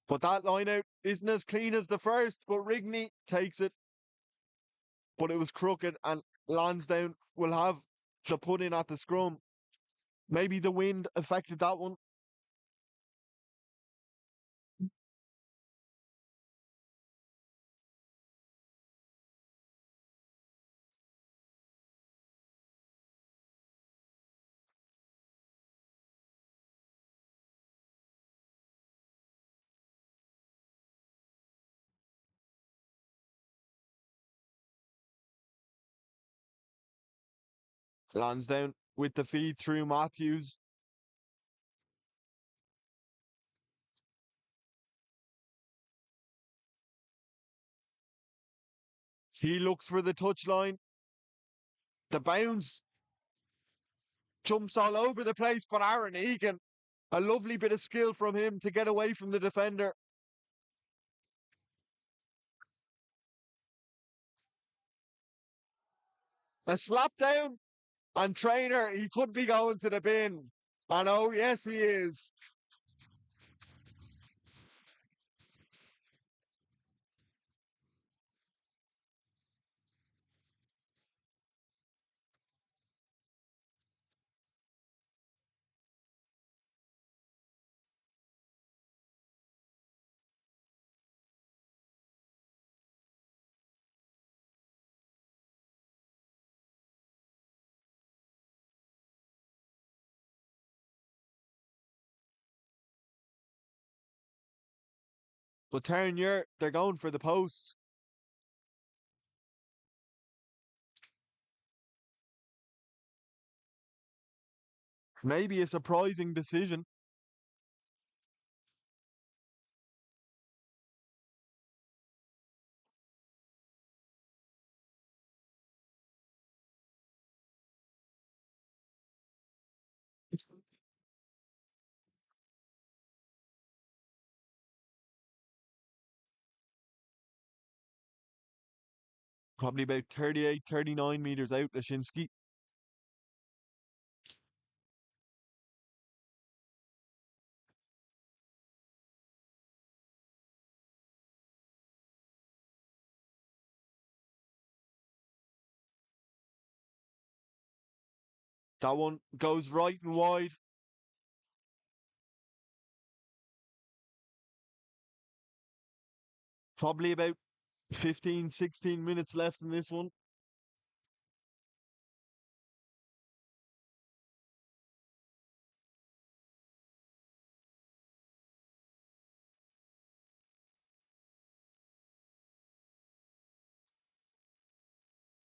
But that line out isn't as clean as the first, but Rigney takes it. But it was crooked, and Lansdowne will have the put in at the scrum. Maybe the wind affected that one. Lansdowne with the feed through Matthews. He looks for the touchline. The bounce jumps all over the place, but Aaron Egan, a lovely bit of skill from him to get away from the defender. A slap down, and Trainer, he could be going to the bin. And oh, yes, he is. But Terenure, they're going for the posts. Maybe a surprising decision. Probably about 38, 39 metres out, Lashinsky. That one goes right and wide. Probably about 15, 16 minutes left in this one.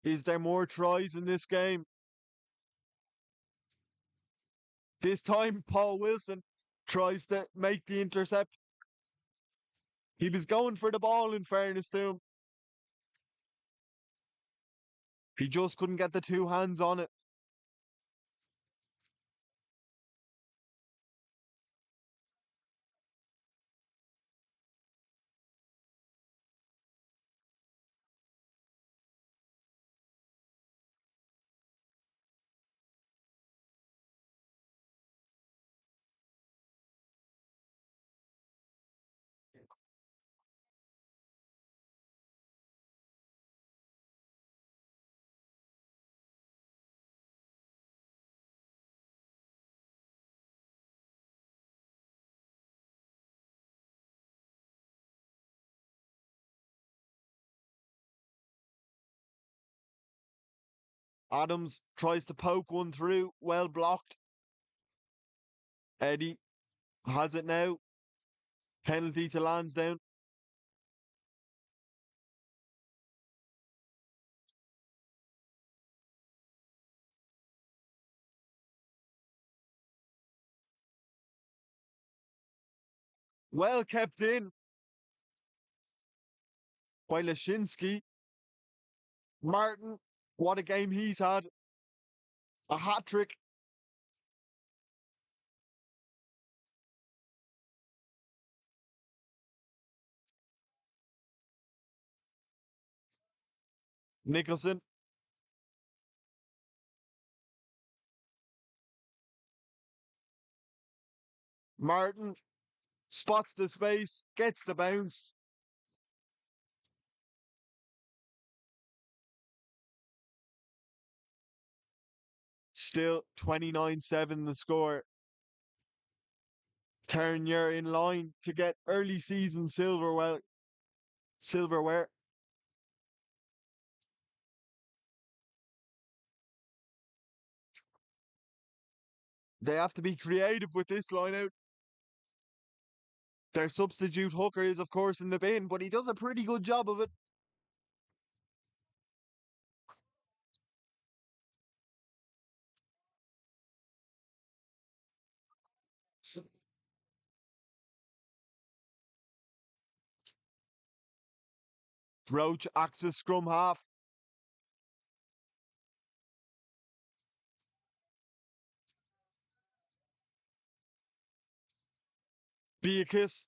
Is there more tries in this game? This time, Paul Wilson tries to make the intercept. He was going for the ball, in fairness to him. He just couldn't get the two hands on it. Adams tries to poke one through, well blocked. Eddie has it now. Penalty to Lansdowne. Well kept in by Lashinsky. Martin, what a game he's had. A hat trick. Nicholson. Martin spots the space, gets the bounce. Still 29-7 the score. Terenure in line to get early season silverware. They have to be creative with this line out. Their substitute hooker is, of course, in the bin, but he does a pretty good job of it. Roach acts as scrum half. Beakiss.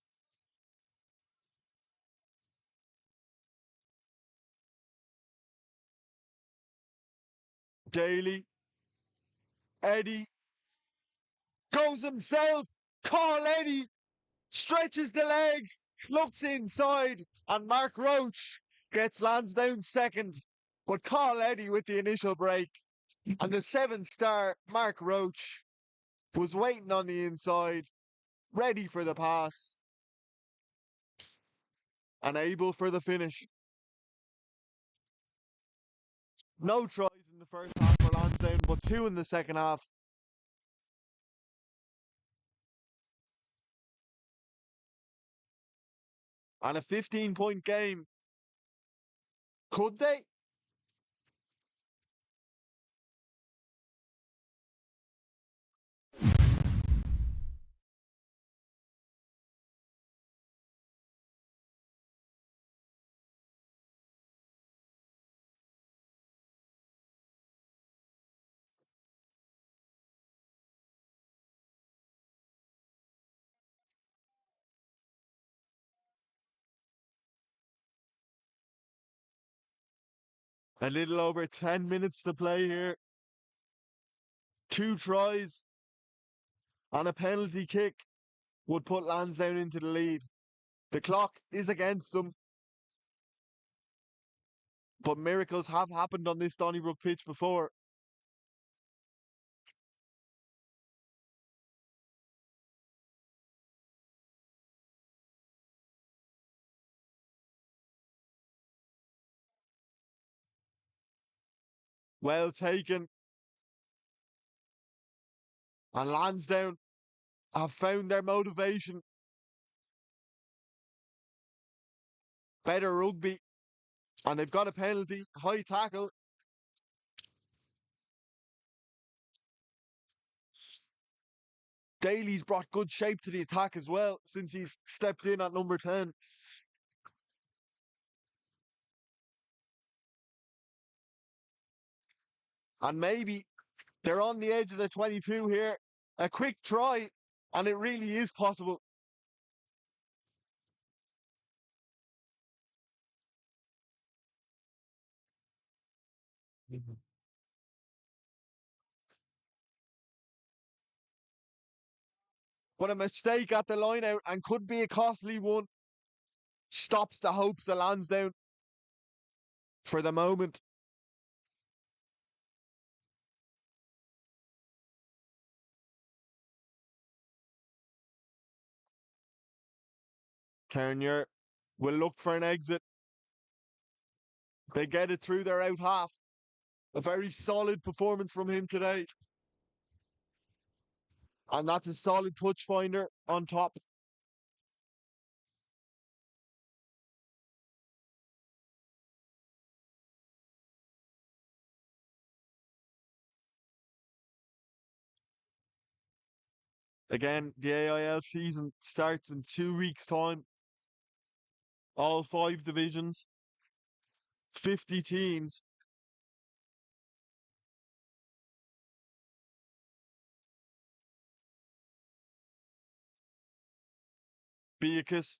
Daly. Eddie goes himself. Carl Eddie stretches the legs, looks inside, and Mark Roach gets Lansdowne second. But Carl Eddie with the initial break. And the 7-star Mark Roach was waiting on the inside, ready for the pass, and able for the finish. No tries in the first half for Lansdowne, but two in the second half. And a 15-point game. Could they? A little over 10 minutes to play here. Two tries and a penalty kick would put Lansdowne into the lead. The clock is against them, but miracles have happened on this Donnybrook pitch before. Well taken. And Lansdowne have found their motivation. Better rugby. And they've got a penalty. High tackle. Daly's brought good shape to the attack as well since he's stepped in at number 10. And maybe they're on the edge of the 22 here. A quick try, and it really is possible. But a mistake at the line out and could be a costly one. Stops the hopes of Lansdowne for the moment. Terenure will look for an exit. They get it through their out half. A very solid performance from him today. And that's a solid touch finder on top. Again, the AIL season starts in 2 weeks' time. All 5 divisions, 50 teams. Beacus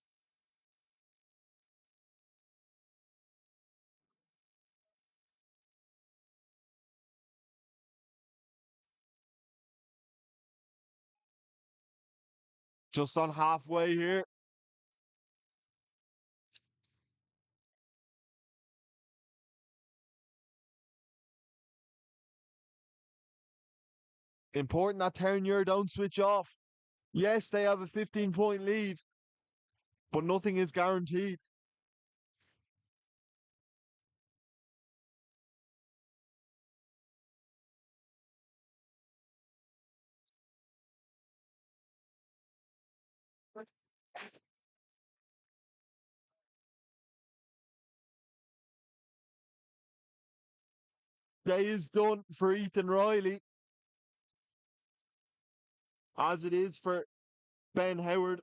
just on halfway here. Important that Terenure don't switch off. Yes, they have a 15-point lead, but nothing is guaranteed. Day is done for Ethan Riley, as it is for Ben Howard.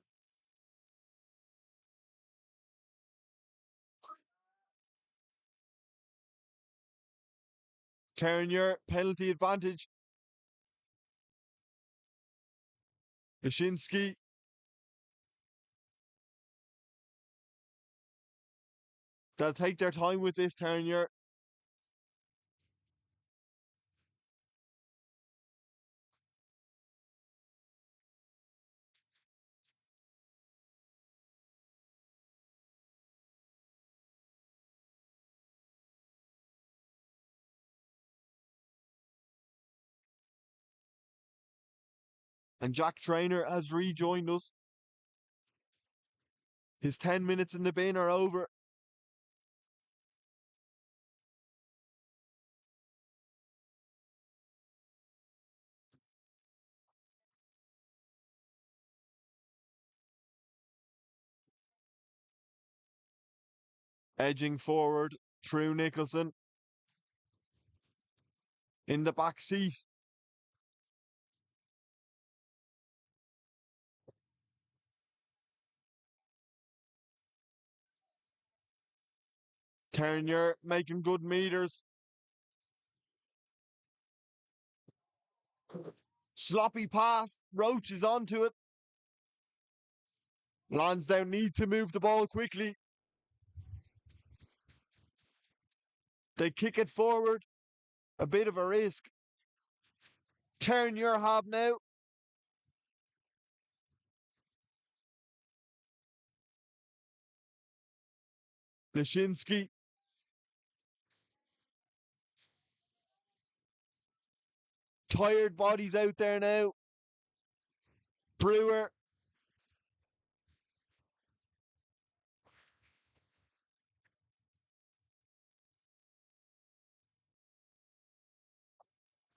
Terenure penalty advantage. Yashinsky. They'll take their time with this, Terenure. And Jack Trainer has rejoined us. His 10 minutes in the bin are over. Edging forward, through Nicholson. In the back seat. Terenure making good meters. Sloppy pass. Roach is onto it. Lansdowne need to move the ball quickly. They kick it forward. A bit of a risk. Terenure have now. Lashinsky. Tired bodies out there now. Brewer.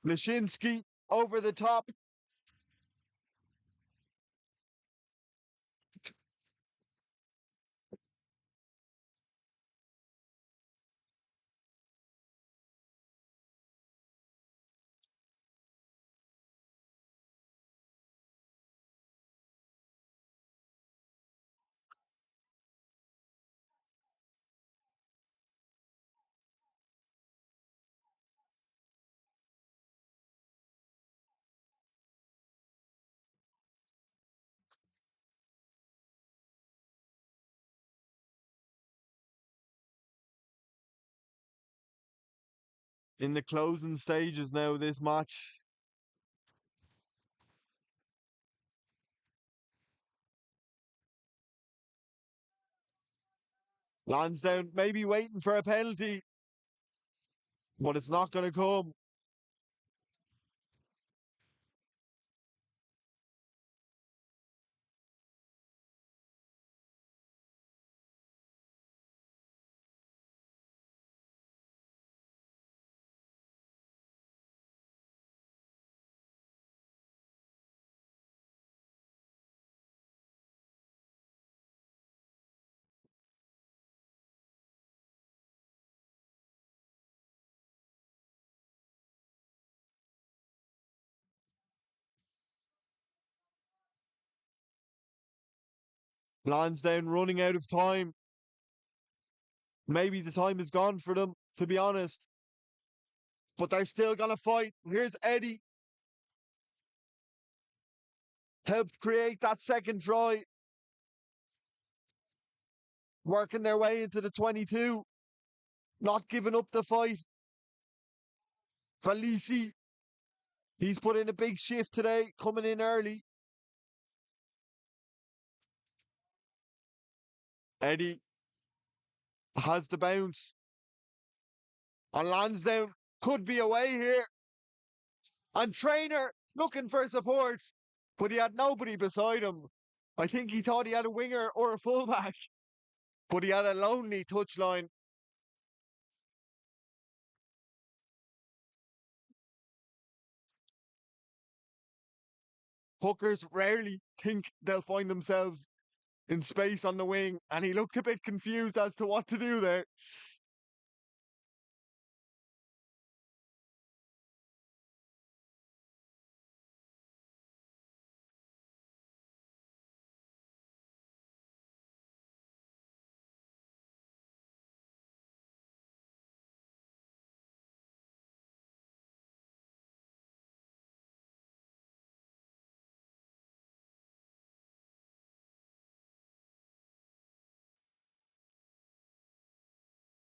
Lashinsky over the top. in the closing stages now of this match. Lansdowne maybe waiting for a penalty, but it's not going to come. Lansdowne running out of time. Maybe the time is gone for them, to be honest. But they're still going to fight. Here's Eddie. Helped create that second try. Working their way into the 22. Not giving up the fight. Valisi. He's put in a big shift today, coming in early. Eddie has the bounce. And Lansdowne could be away here. And Trainer looking for support, but he had nobody beside him. I think he thought he had a winger or a fullback, but he had a lonely touchline. Hookers rarely think they'll find themselves in space on the wing, and he looked a bit confused as to what to do there.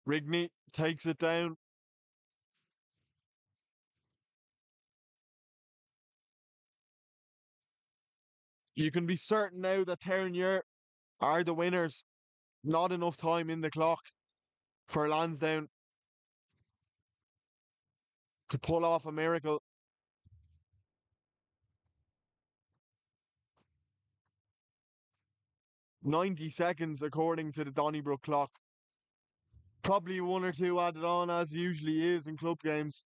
Rigney takes it down. You can be certain now that Terenure are the winners. Not enough time in the clock for Lansdowne to pull off a miracle. 90 seconds according to the Donnybrook clock. Probably one or two added on as usually is in club games.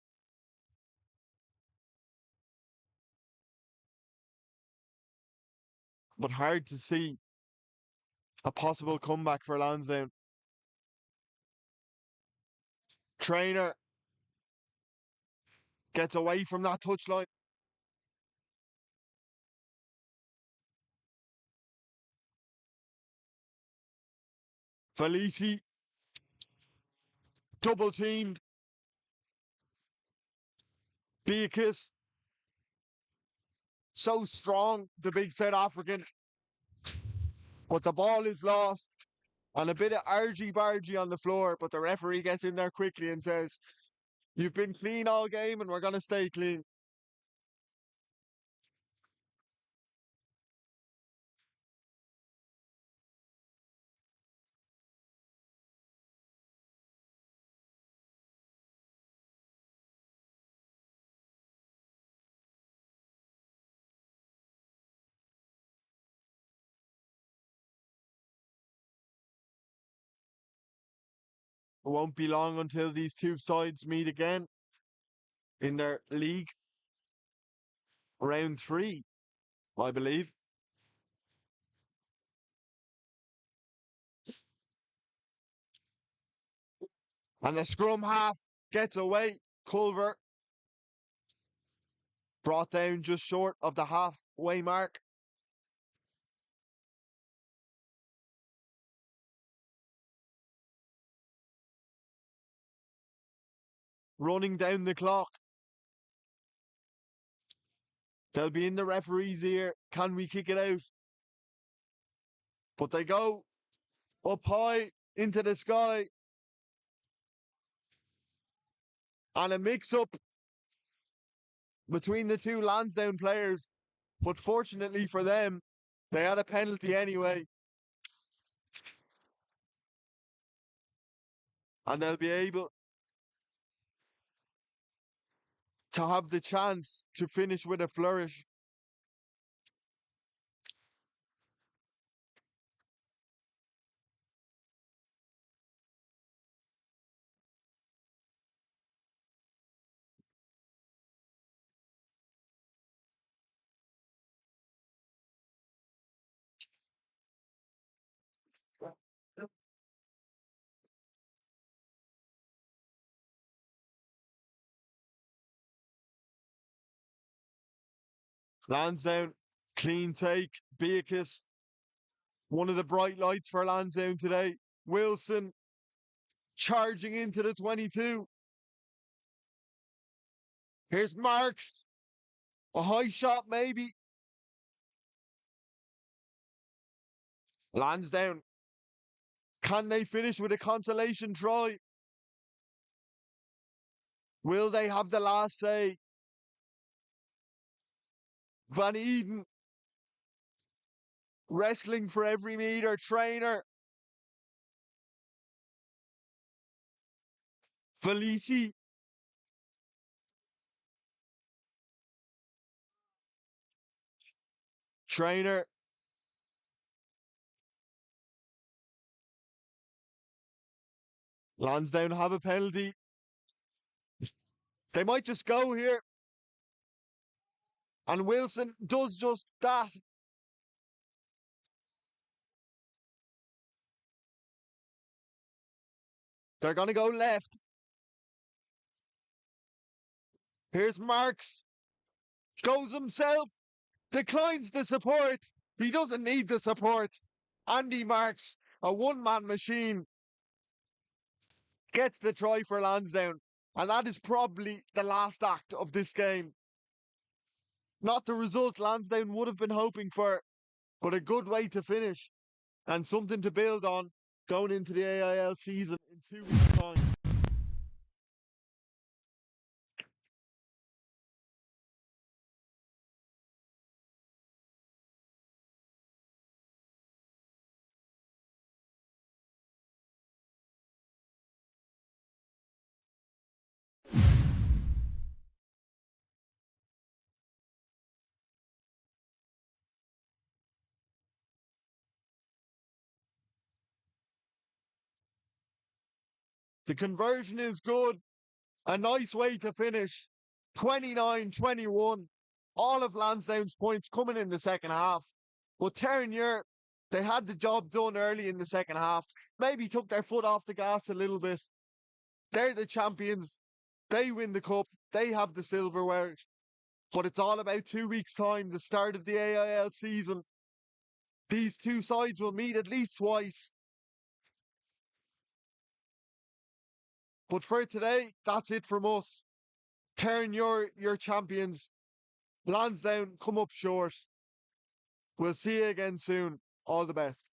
But hard to see a possible comeback for Lansdowne. Trainer gets away from that touchline. Felici double teamed. Beakus so strong, the big South African. But the ball is lost. And a bit of argy-bargy on the floor, but the referee gets in there quickly and says, "You've been clean all game and we're going to stay clean." It won't be long until these two sides meet again in their league round 3, I believe. And the scrum half gets away. Culver brought down just short of the halfway mark. Running down the clock. They'll be in the referee's ear. Can we kick it out? But they go up high into the sky. And a mix-up between the two Lansdowne players. But fortunately for them, they had a penalty anyway. And they'll be able to have the chance to finish with a flourish. Lansdowne, clean take. Beatrice, one of the bright lights for Lansdowne today. Wilson charging into the 22. Here's Marks. A high shot, maybe. Lansdowne. Can they finish with a consolation try? Will they have the last say? Van Eden wrestling for every metre. Trainer. Felici. Trainer. Lansdowne have a penalty. They might just go here. And Wilson does just that. They're going to go left. Here's Marks. Goes himself. Declines the support. He doesn't need the support. Andy Marks, a one-man machine, gets the try for Lansdowne. And that is probably the last act of this game. Not the result Lansdowne would have been hoping for, but a good way to finish and something to build on going into the AIL season in 2 weeks' time. The conversion is good. A nice way to finish. 29-21. All of Lansdowne's points coming in the second half. But Terenure, they had the job done early in the second half. Maybe took their foot off the gas a little bit. They're the champions. They win the cup. They have the silverware. But it's all about 2 weeks' time, the start of the AIL season. These two sides will meet at least twice. But for today, that's it from us. Terenure, your champions. Lansdowne, come up short. We'll see you again soon. All the best.